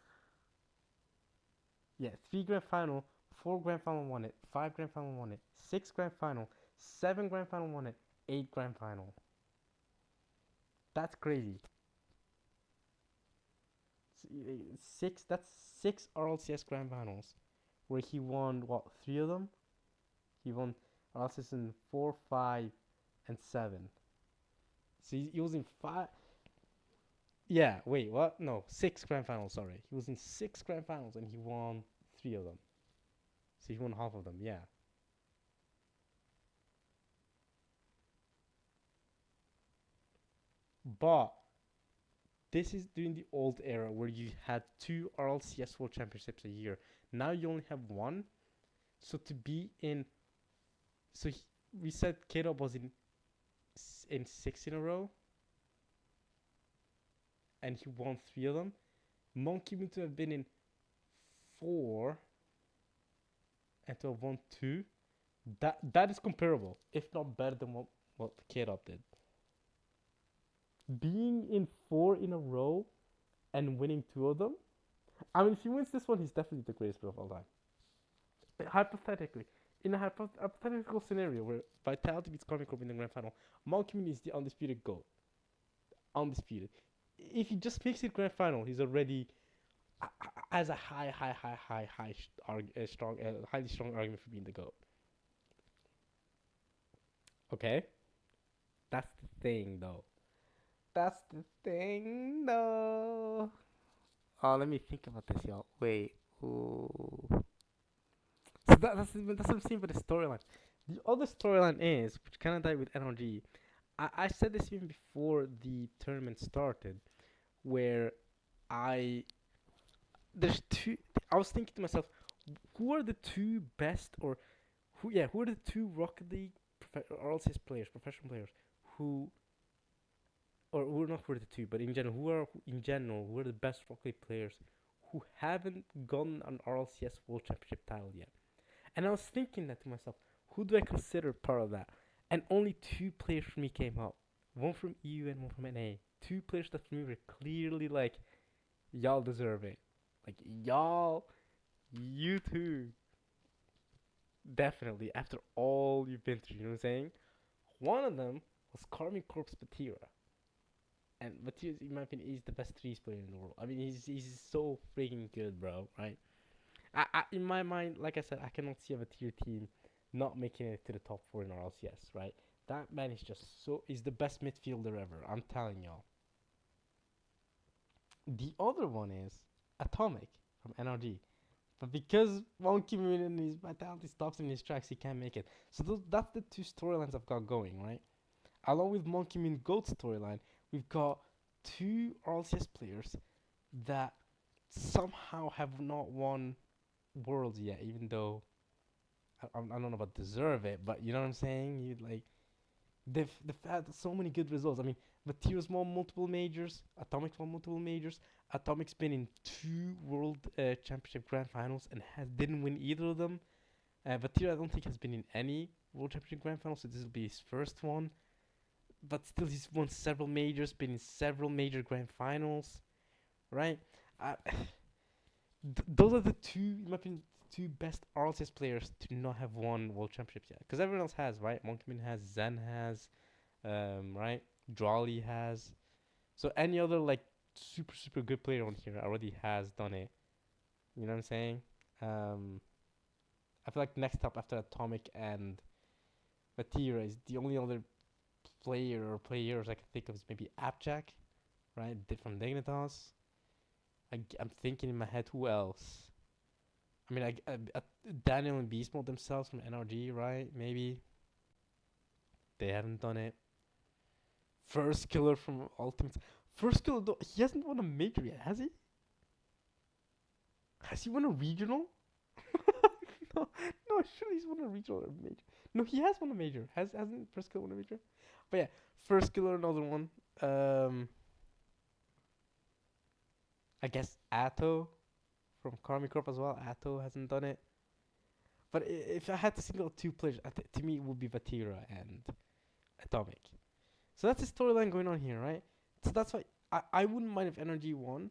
[SPEAKER 1] yeah, 3 grand final, 4 grand final won it, 5 grand final won it, 6 grand final, 7 grand final won it, 8 grand final. That's crazy. That's 6 RLCS grand finals where he won what, 3 of them? He won RLCS in 4, 5, and 7. So he was in 5. Yeah, wait, what? No, 6 grand finals. Sorry, he was in 6 grand finals and he won 3 of them. So he won half of them. Yeah, but this is during the old era where you had 2 RLCS World Championships a year. Now you only have one. So to be in, so he, we said Kato was in 6 in a row, and he won 3 of them. Monkey Moon to have been in 4 and to have won 2. That is comparable, if not better than what Kato did. Being in 4 in a row and winning 2 of them. I mean, if he wins this one, he's definitely the greatest player of all time. Hypothetically, in a hypothetical scenario where Vitality beats Karmic Corp in the grand final, Monkey Moon is the undisputed GOAT. Undisputed. If he just makes it grand final, he's already has a highly strong argument for being the GOAT. Okay? That's the thing, though. That's the thing, though. Oh, let me think about this, y'all. Wait. Ooh. So that's what I'm saying for the storyline. The other storyline is, which kind of died with NRG. I said this even before the tournament started, where I there's two. I was thinking to myself, who are the two best, or who are the two Rocket League RLCS players, professional players, who or who are not who are the two, but in general, who are the best Rocket League players who haven't gotten an RLCS World Championship title yet? And I was thinking that to myself, who do I consider part of that? And only 2 players for me came up. One from EU and one from NA. 2 players that for me were clearly like, y'all deserve it. Like, y'all, you too. Definitely, after all you've been through, you know what I'm saying? One of them was Karmic Corp's Batira. And Batira, in my opinion, is the best threes player in the world. I mean, he's so freaking good, bro, right? In my mind, like I said, I cannot see a tier team not making it to the top 4 in RLCS, right? That man is just is the best midfielder ever. I'm telling y'all. The other one is Atomic from NRG. But because Monkey Moon and his vitality stops him in his tracks, he can't make it. So that's the 2 storylines I've got going, right? Along with Monkey Moon Goat storyline, we've got 2 RLCS players that somehow have not won Worlds yet, even though I don't know about deserve it, but you know what I'm saying? You like they've had so many good results. I mean, Vatira's won multiple majors, Atomic's won multiple majors. Atomic's been in 2 World Championship Grand Finals and didn't win either of them. Vatira I don't think has been in any World Championship Grand Finals, so this will be his first one. But still, he's won several majors, been in several major Grand Finals, right? Uh, those are the two, in my opinion, 2 best RLCS players to not have won World Championships yet. Because everyone else has, right? Monkeyman has, Zen has, right? Drawley has. So any other like super good player on here already has done it. You know what I'm saying? Um, I feel like next up after Atomic and Vatira is the only other player or players I can think of is maybe Abjack, right? Did from Dignitas. I'm thinking in my head who else. I mean, Daniel and Beast Mode themselves from NRG, right? Maybe they haven't done it. First Killer from Ultimate. First Killer, though, he hasn't won a major yet, has he? Has he won a regional? no, no, surely he's won a regional or a major. No, he has won a major. Hasn't First Killer won a major? But yeah, First Killer, another one. Um, I guess Atto from Karmi Corp as well. Atto hasn't done it. But if I had to single out two players, to me it would be Vatira and Atomic. So that's the storyline going on here, right? So that's why I wouldn't mind if Energy won,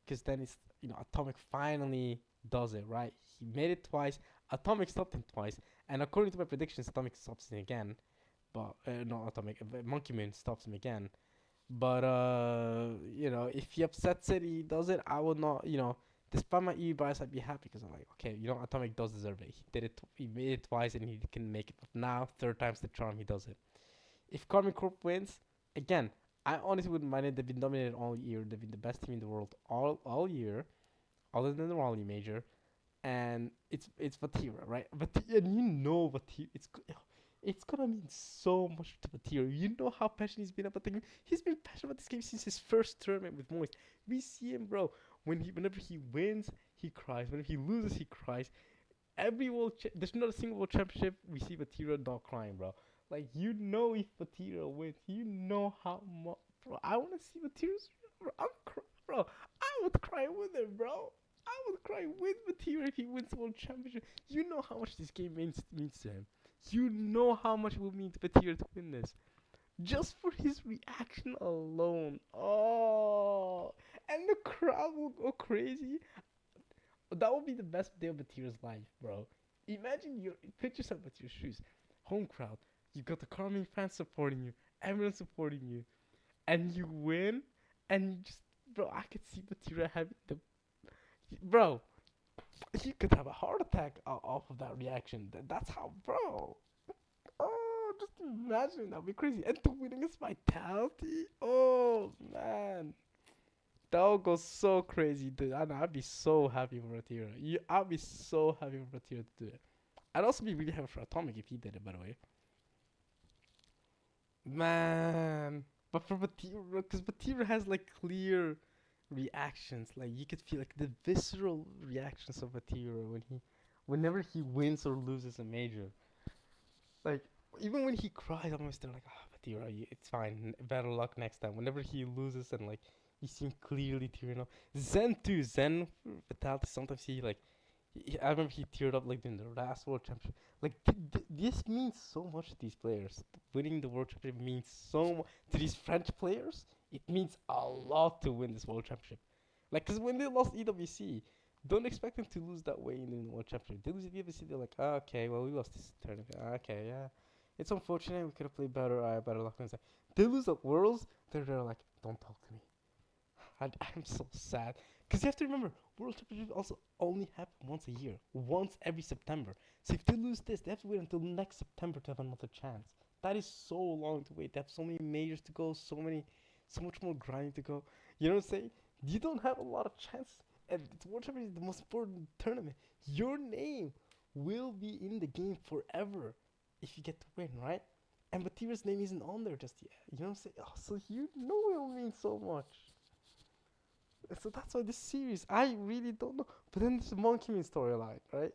[SPEAKER 1] because then it's Atomic finally does it, right? He made it twice. Atomic stopped him twice, and according to my predictions, Atomic stops him again. But not Atomic, Monkey Moon stops him again. But if he upsets it, he does it. I would not, despite my EU bias, I'd be happy because I'm like, okay, Atomic does deserve it. He did it. He made it twice, and he can make it. But now, third time's the charm. He does it. If Karmic Corp wins, again, I honestly wouldn't mind it. They've been dominated all year. They've been the best team in the world all year, other than the Raleigh major, and it's Vatira, right? But and Vatira, it's gonna mean so much to Vatira. You know how passionate he's been about the game. He's been passionate about this game since his first tournament with Moist. We see him, bro. Whenever he wins, he cries. Whenever he loses, he cries. There's not a single world championship we see Vatira not crying, bro. Like if Vatira wins, how much, bro. I want to see Vatira's, bro. Bro. I would cry with him, bro. I would cry with Vatira if he wins the world championship. You know how much this game means to him. You know how much it will mean to Vatira to win this. Just for his reaction alone. Oh, and the crowd will go crazy. That would be the best day of Vatira's life, bro. Imagine put yourself with your shoes. Home crowd. You got the Carmine fans supporting you. Everyone supporting you. And you win. And you just, bro, I could see Vatira having bro, he could have a heart attack off of that reaction. That's how, bro. Oh, just imagine. That'd be crazy. And to winning his vitality. Oh, man. That would go so crazy, dude. I'd be so happy for Vatira. I'd be so happy for Vatira to do it. I'd also be really happy for Atomic if he did it, by the way. Man. But for Vatira, because Vatira has like clear reactions. Like you could feel like the visceral reactions of Vatira whenever he wins or loses a major. Like even when he cries, I'm always still like, Vatira, it's fine. Better luck next time. Whenever he loses and like you see him clearly tearing up. Zen too. Zen Vitality. Sometimes I remember he teared up like in the last World Championship. Like this means so much to these players. Winning the World Championship means so much to these French players. It means a lot to win this World Championship. Like, cause when they lost EWC, don't expect them to lose that way in the World Championship. They lose EWC, they're like, okay, well we lost this tournament. Okay, yeah, it's unfortunate. We could have played better. Better luck next time. They lose at Worlds. They're like, don't talk to me. I'm so sad. Because you have to remember, World Championships also only happen once a year. Once every September. So if they lose this, they have to wait until next September to have another chance. That is so long to wait. They have so many majors to go, so much more grinding to go. You know what I'm saying? You don't have a lot of chances. And World Championship is the most important tournament. Your name will be in the game forever if you get to win, right? And Batira's name isn't on there just yet. You know what I'm saying? Oh, so it will mean so much. So that's why this series, I really don't know. But then there's the Monkey Man storyline, right?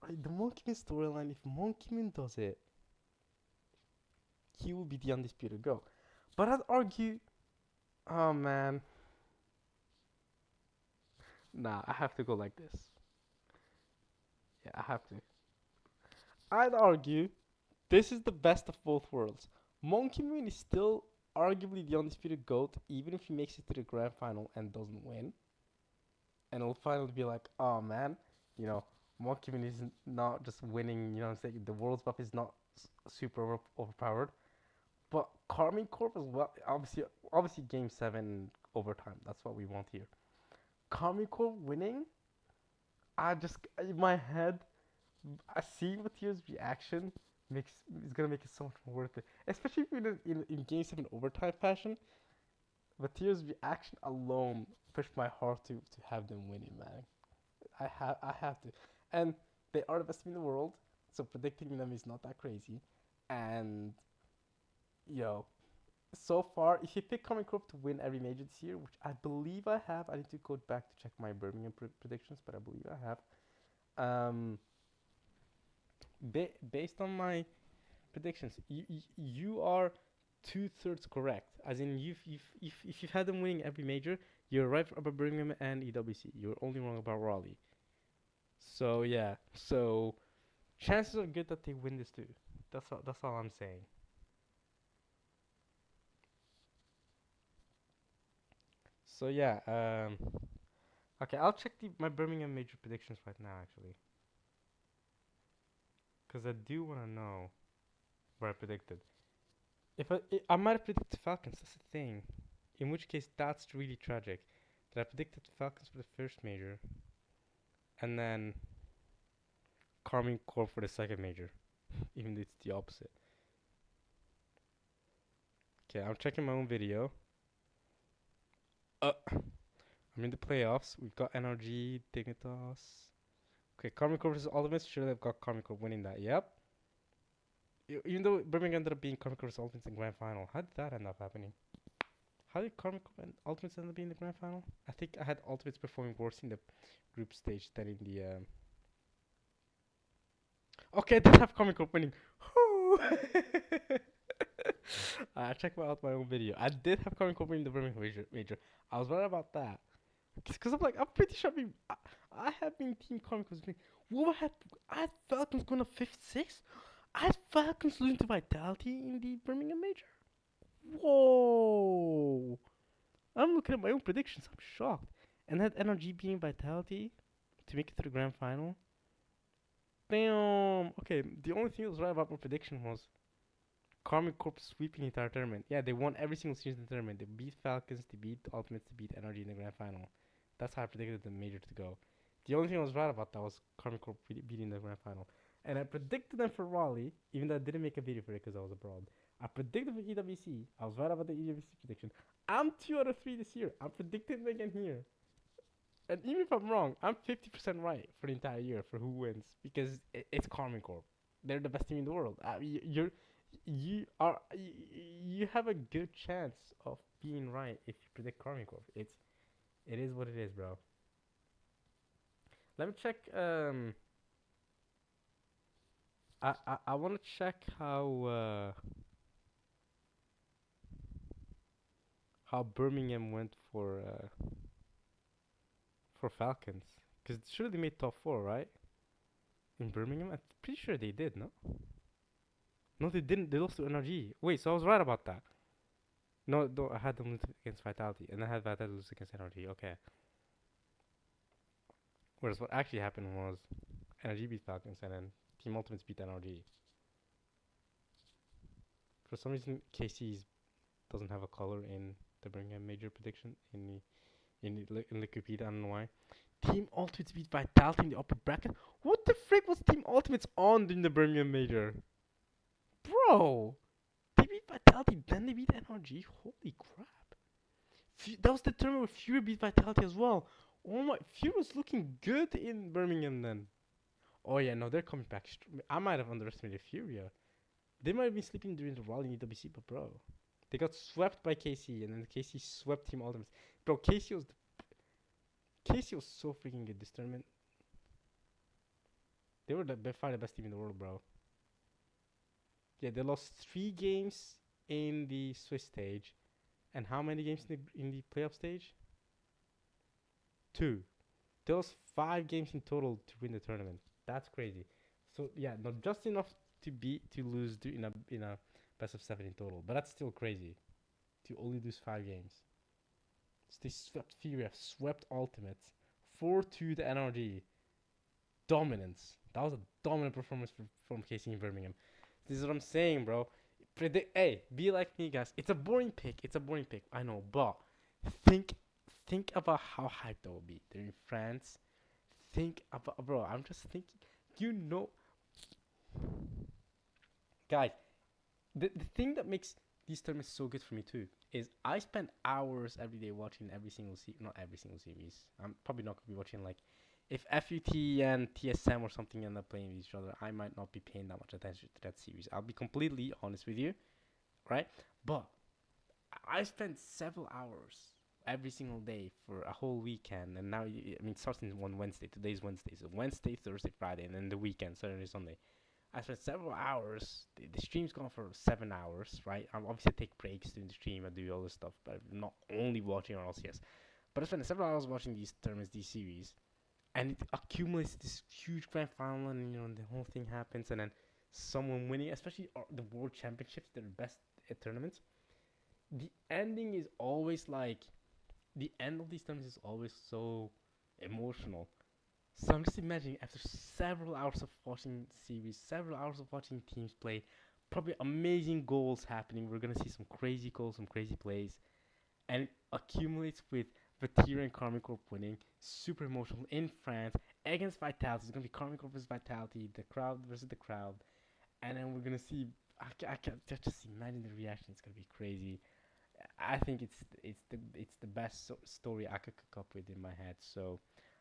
[SPEAKER 1] The Monkey Man storyline, if Monkey Man does it, he will be the undisputed GOAT. But I'd argue, oh man. Nah, I have to go like this. Yeah, I have to. I'd argue this is the best of both worlds. Monkey Man is still arguably the undisputed GOAT, even if he makes it to the grand final and doesn't win. And it'll finally be like, oh man, Monkey Man is not just winning, I'm saying? The world's buff is not super overpowered. But Carmine Corp as well, obviously game 7 overtime. That's what we want here. Carmine Corp winning I just in my head, I see Matthias' reaction makes is gonna make it so much more worth it. Especially if in game 7 overtime fashion, Matthias' reaction alone pushed my heart to have them winning, man. I have to, and they are the best team in the world, so predicting them is not that crazy. And yo, so far, if you pick Common Corp to win every major this year, which I believe I have, I need to go back to check my Birmingham predictions, but I believe I have. Um, based on my predictions, you are 2/3 correct. As in, if you've had them winning every major, you're right about Birmingham and EWC. You're only wrong about Raleigh. So yeah, so chances are good that they win this too. That's all I'm saying. So yeah, okay, I'll check my Birmingham major predictions right now actually, because I do want to know where I predicted. If I might have predicted Falcons, that's the thing. In which case, that's really tragic. That I predicted Falcons for the first major, and then Carmine Corp for the second major, even though it's the opposite. Okay, I'm checking my own video. I'm in the playoffs. We've got NRG, Dignitas. Okay, Carmine Corp versus Ultimates. Sure, they've got Carmine Corp winning that. Yep. Even though Birmingham ended up being Carmine Corp versus Ultimates in grand final. How did that end up happening? How did Carmine Corp and Ultimates end up being in the grand final? I think I had Ultimates performing worse in the group stage than in the. Okay, I did have Carmine Corp winning. I checked out my own video. I did have Carmine Corp winning the Birmingham major. I was right about that. Because I'm like, I'm pretty sure I have been Team Carmine Corp's winning. I had Falcons going to 5th, 6th. I had Falcons losing to Vitality in the Birmingham major. Whoa! I'm looking at my own predictions. I'm shocked. And had NRG being Vitality to make it to the grand final. Damn. Okay, the only thing that was right about my prediction was Carmine Corp sweeping the entire tournament. Yeah, they won every single series in the tournament. They beat Falcons, they beat Ultimates, they beat NRG in the grand final. That's how I predicted the major to go. The only thing I was right about that was Carmine Corp beating the grand final. And I predicted them for Raleigh, even though I didn't make a video for it because I was abroad. I predicted for EWC. I was right about the EWC prediction. I'm 2 out of 3 this year. I'm predicting it again here. And even if I'm wrong, I'm 50% right for the entire year for who wins because it's Carmine Corp. They're the best team in the world. You have a good chance of being right if you predict Carmine Corp. It is what it is, bro. Let me check. I want to check how Birmingham went for Falcons, because surely they made top 4, right? In Birmingham, I'm pretty sure they did. No, no, they didn't. They lost to NRG. Wait, so I was right about that. No, no, I had them lose against Vitality, and I had Vitality lose against NRG. Okay. Whereas what actually happened was NRG beat Falcons, and then Team Ultimates beat NRG. For some reason, KC doesn't have a color in the Birmingham major prediction in Wikipedia. I don't know why. Team Ultimates beat Vitality in the upper bracket. What the frick was Team Ultimates on in the Birmingham major? Bro! They beat Vitality, then they beat NRG? Holy crap. That was the tournament where Fury beat Vitality as well. Oh my, Fury was looking good in Birmingham then. Oh yeah, no, they're coming back. I might have underestimated Fury. They might have been sleeping during the Raleigh in EWC, but bro. They got swept by KC, and then KC swept Team Ultimates. Bro, KC was so freaking good this tournament. They were by far the best team in the world, bro. Yeah, they lost 3 games in the Swiss stage, and how many games in the playoff stage? 2. They lost 5 games in total to win the tournament. That's crazy. So yeah, not just enough to lose in a best of 7 in total, but that's still crazy to only lose 5 games. So they swept Furia, swept Ultimates, 4-2 to NRG. Dominance. That was a dominant performance from KC in Birmingham. This is what I'm saying, bro. Hey, be like me, guys. It's a boring pick. I know, but think about how hyped that will be. They're in France. think about, bro. I'm just thinking. You know, guys, the thing that makes these tournaments so good for me too is I spend hours every day watching every single not every single series. I'm probably not gonna be watching like if FUT and TSM or something end up playing with each other. I might not be paying that much attention to that series. I'll be completely honest with you, right? But I spent several hours every single day for a whole weekend, and now I mean, it starts on Wednesday. Today's Wednesday, so Wednesday, Thursday, Friday, and then the weekend, Saturday, Sunday. I spent several hours. The stream's gone for 7 hours, right? I obviously take breaks during the stream. I do all this stuff, but I'm not only watching RLCS. But I spent several hours watching these tournaments, these series, and it accumulates this huge grand final, and the whole thing happens, and then someone winning, especially the World Championships, they're the best tournaments. The ending is always like the end of these tournaments is always so emotional. So I'm just imagining after several hours of watching the series, several hours of watching teams play, probably amazing goals happening. We're gonna see some crazy goals, some crazy plays, and it accumulates with Vatira and Karmic Corp winning. Super emotional in France against Vitality. It's gonna be Karmic Corp versus Vitality, the crowd versus the crowd, and then we're gonna see. I can just imagine the reaction. It's gonna be crazy. I think it's the best story I could cook up with in my head. So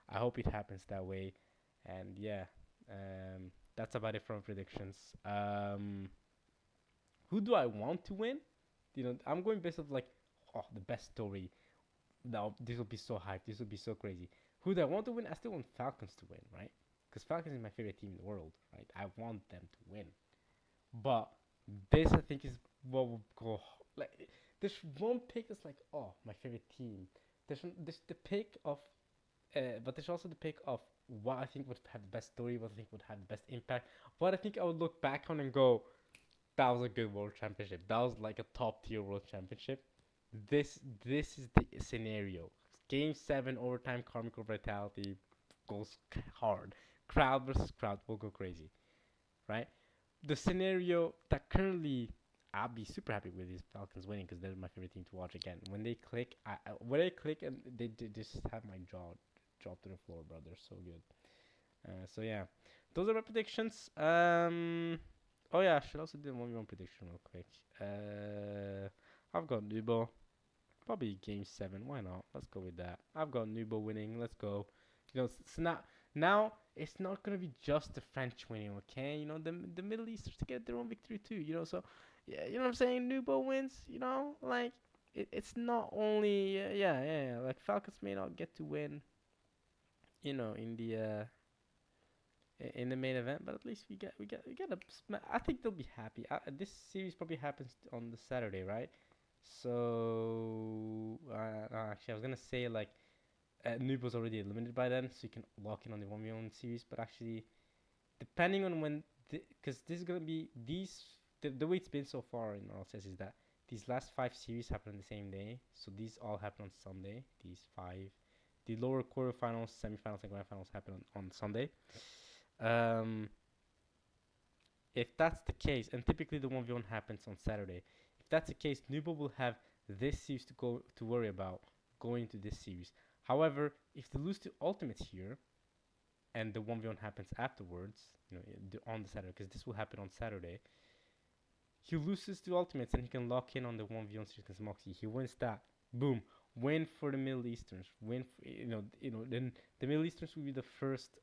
[SPEAKER 1] I hope it happens that way. And yeah, that's about it from predictions. Who do I want to win? I'm going based off like, oh, the best story. Now this will be so hyped. This will be so crazy. Who do I want to win? I still want Falcons to win, right? Because Falcons is my favorite team in the world, right? I want them to win. But this I think is what will go like. There's one pick that's like, oh, my favorite team. There's the pick of, but there's also the pick of what I think would have the best story, what I think would have the best impact, what I think I would look back on and go, that was a good world championship. That was like a top tier world championship. This is the scenario. Game 7 overtime, Karmical Vitality goes hard. Crowd versus crowd will go crazy, right? The scenario that currently I'll be super happy with is Falcons winning because they're my favorite team to watch again. When they click, when they click and they just have my jaw drop to the floor, bro. They're so good. So yeah, those are my predictions. Oh yeah, I should also do one prediction real quick. I've got Nubo. Probably game 7. Why not? Let's go with that. I've got Nubo winning. Let's go. So now it's not gonna be just the French winning, okay? The Middle Easters to get their own victory too. So yeah, you know what I'm saying? Nubo wins. Like it's not only yeah. Like Falcons may not get to win. In the main event, but at least we get a. I think they'll be happy. This series probably happens on the Saturday, right? So actually, I was gonna say like Noob was already eliminated by then, so you can lock in on the 1v1 series. But actually, depending on when, because this is gonna be the way it's been so far in RLCS is that these last 5 series happen on the same day. So these all happen on Sunday. The lower quarterfinals, semifinals, and grand finals happen on Sunday. Um, if that's the case, and typically the 1v1 happens on Saturday, if that's the case, Nubo will have this series to worry about going into this series. However, if they lose to Ultimates here, and the 1v1 happens afterwards, on the Saturday, because this will happen on Saturday, he loses to Ultimates and he can lock in on the 1v1 series against Moxie. He wins that. Boom. Win for the Middle Easterns. Win for, then the Middle Easterns will be the first,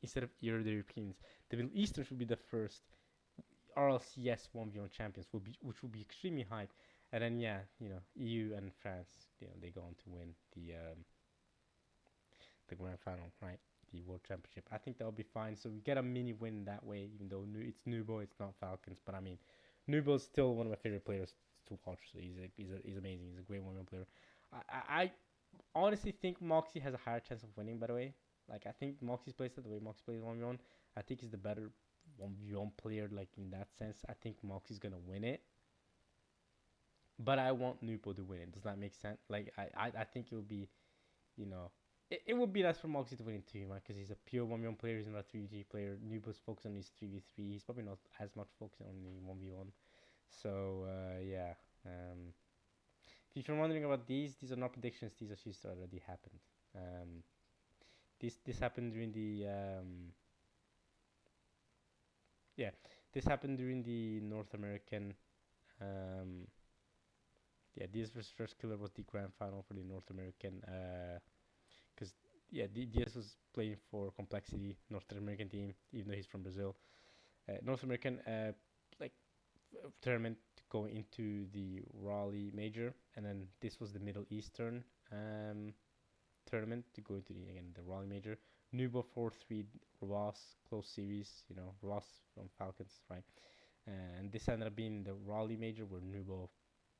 [SPEAKER 1] instead of the Europeans, the Middle Easterns will be the first RLCS 1v1 champions, which will be extremely hype. And then EU and France, they go on to win the grand final, right? The World Championship. I think that'll be fine. So we get a mini win that way, even though it's Nubo, it's not Falcons. But I mean, Nubo is still one of my favorite players to watch. So he's amazing. He's a great 1v1 player. I honestly think Moxie has a higher chance of winning. By the way, like I think Moxie's plays the way Moxie plays 1v1. I think he's the better 1v1 player. Like in that sense, I think Moxie's gonna win it. But I want Nubo to win it. Does that make sense? Like I think it will be, you know, it would be nice for Moxie to win it too, right? Because he's a pure 1v1 player. He's not a 3v3 player. Nubo's focused on his 3v3. He's probably not as much focused on the 1v1. So yeah. If you're wondering about these are not predictions. These are shit that already happened. this happened during the yeah, this happened during the North American um yeah, Diaz versus First Killer was the grand final for the North American because yeah, Diaz was playing for Complexity, North American team, even though he's from Brazil. North American like tournament to go into the Raleigh Major, and then this was the Middle Eastern tournament to go into the Raleigh Major. Nubo 4-3 Ross, close series, Ross from Falcons, right? And this ended up being the Raleigh Major where Nubo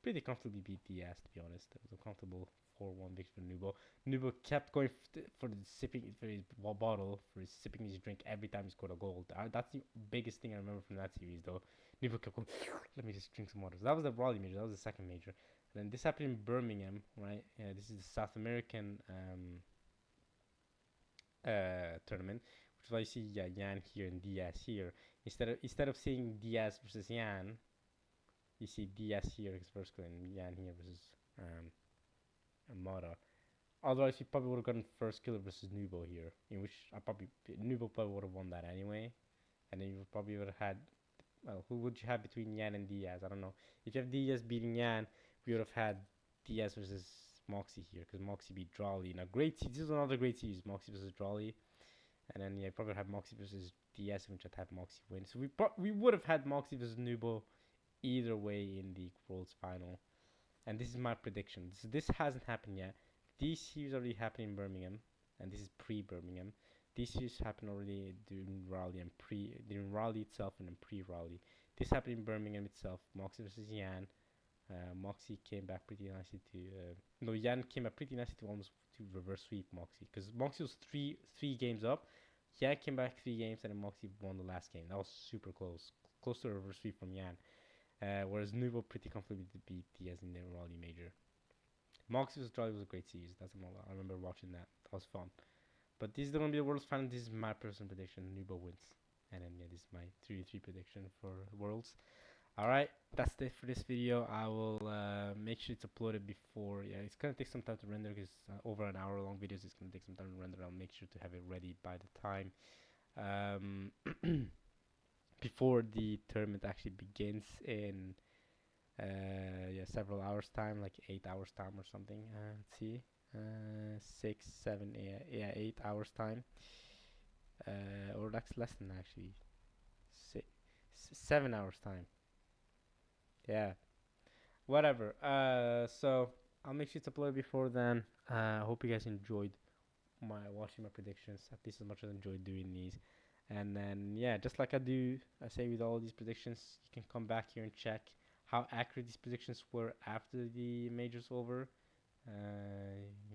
[SPEAKER 1] pretty comfortably beat Diaz, to be honest. It was a comfortable 4-1 victory for Nubo. Nubo kept going for the sipping for his bottle, for his sipping his drink every time he scored a goal. That's the biggest thing I remember from that series, though. Nubo kept going, let me just drink some water. So that was the Raleigh Major. That was the second major. And then this happened in Birmingham, right? This is the South American tournament, which is why you see Yan here and Diaz here. Instead of seeing Diaz versus Yan, you see Diaz here versus Versko and Yan here versus Amara. Otherwise, you probably would have gotten First Killer versus Nubo here, in which Nubo probably would have won that anyway, and then you probably would have had. Well, who would you have between Yan and Diaz? I don't know. If you have Diaz beating Yan, we would have had Diaz versus Moxie here, because Moxie beat Drawley. Now, this is another great series, Moxie versus Drawley. And then, yeah, probably have Moxie versus Diaz, which I'd have Moxie win. So we would have had Moxie versus Nubo either way in the Worlds Final. And this is my prediction. So this hasn't happened yet. These series already happened in Birmingham, and this is pre-Birmingham. These series happened already during Raleigh and during Raleigh itself and then pre-Raleigh. This happened in Birmingham itself. Moxie versus Yan. Moxie came back pretty nicely to. No, Yan came back pretty nicely to almost to reverse sweep Moxie, because Moxie was three games up. Yan came back 3 games, and then Moxie won the last game. That was super close to a reverse sweep from Yan. Whereas Nuvo pretty comfortably beat Diaz in the Raleigh Major. Moxie vs. Charlie was a great series. I remember watching that. That was fun. But this is going to be the Worlds Final. This is my personal prediction. Nubo wins. And then, yeah, this is my 3-3 prediction for Worlds. Alright, that's it for this video. I will make sure it's uploaded before. Yeah, it's going to take some time to render because over an hour long videos, it's going to take some time to render. I'll make sure to have it ready by the time. Before the tournament actually begins in several hours time, like 8 hours time or something. Let's see, 6, 7, 8 hours time, or that's less than actually, 7 hours time. Yeah, whatever. So I'll make sure to upload before then. I hope you guys enjoyed watching my predictions at least as much as I enjoyed doing these. And then, yeah, just like I say with all these predictions, you can come back here and check how accurate these predictions were after the major's over. You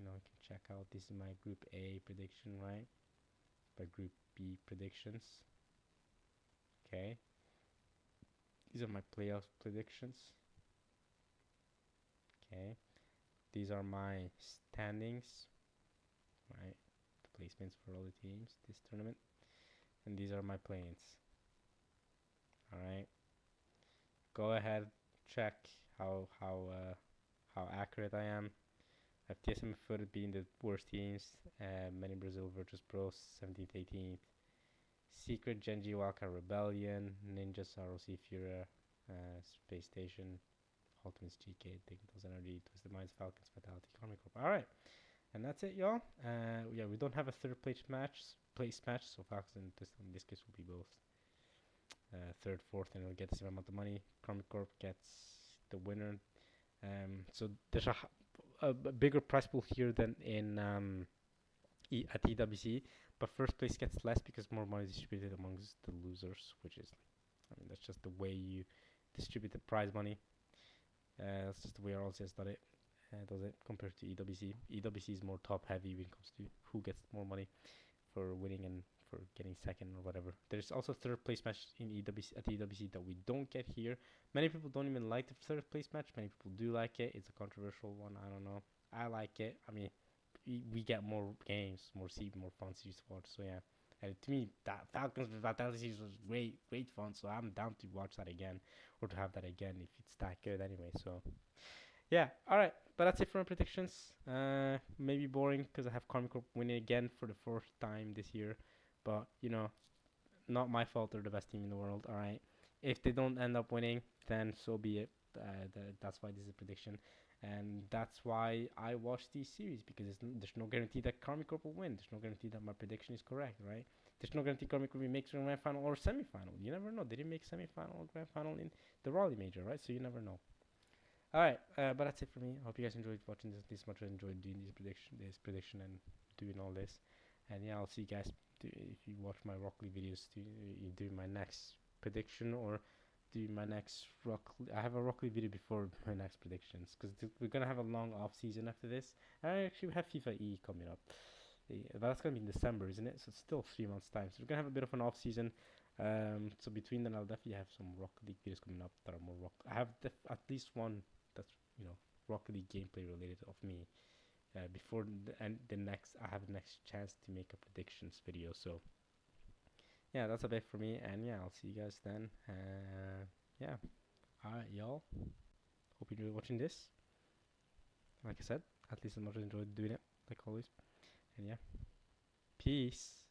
[SPEAKER 1] can check out, this is my Group A prediction, right? By Group B predictions. Okay. These are my playoff predictions. Okay. These are my standings, right? The placements for all the teams this tournament. And these are my play-ins. Alright. Go ahead, check how accurate I am. I have TSM Foot being the worst teams. Many Brazil versus Bros 17th, 18th. Secret Genji Wildcard Rebellion, Ninjas ROC Furia, Space Station, Ultimates GK, Dignitals Energy, Twisted Minds, Falcons, Vitality, Karmic Corp. Alright. And that's it, y'all. Yeah, we don't have a third place match, so Falcons in this case will be both third, fourth, and we'll get the same amount of money. Karmic Corp gets the winner. So there's a bigger prize pool here than in at EWC, but first place gets less because more money is distributed amongst the losers, which is, that's just the way you distribute the prize money. That's just the way RLCS does it compared to EWC. EWC is more top heavy when it comes to who gets more money for winning and for getting second or whatever. There's also third place match in EWC at EWC that we don't get here. Many people don't even like the third place match. Many people do like it. It's a controversial one. I don't know. I like it. I mean, we get more games, more fun series to watch. So yeah, and to me, that Falcons with Vitality series was great fun. So I'm down to watch that again or to have that again if it's that good anyway. So Yeah, all right. But that's it for my predictions. Maybe boring because I have Karmic Corp winning again for the fourth time this year. But, not my fault. They're the best team in the world. All right. If they don't end up winning, then so be it. That's why this is a prediction. And that's why I watch these series because there's no guarantee that Karmic Corp will win. There's no guarantee that my prediction is correct, right? There's no guarantee Karmic Corp makes a grand final or semi final. You never know. They didn't make semi final or grand final in the Raleigh Major, right? So you never know. All right, but that's it for me. I hope you guys enjoyed watching this much. I enjoyed doing this prediction, and doing all this. And yeah, I'll see you guys if you watch my Rock League videos. Do my next prediction or do my next Rock. I have a Rock League video before my next predictions because we're gonna have a long off season after this. I actually have FIFA E coming up, but that's gonna be in December, isn't it? So it's still 3 months time. So we're gonna have a bit of an off season. So between then, I'll definitely have some Rock League videos coming up that are more rock. I have at least one that's Rocket League gameplay related of me before the next I have the next chance to make a predictions video. So yeah, that's a bit for me, and yeah, I'll see you guys then. Yeah, all right, y'all. Hope you enjoyed watching this. Like I said, at least as much as I enjoyed doing it, like always. And yeah, peace.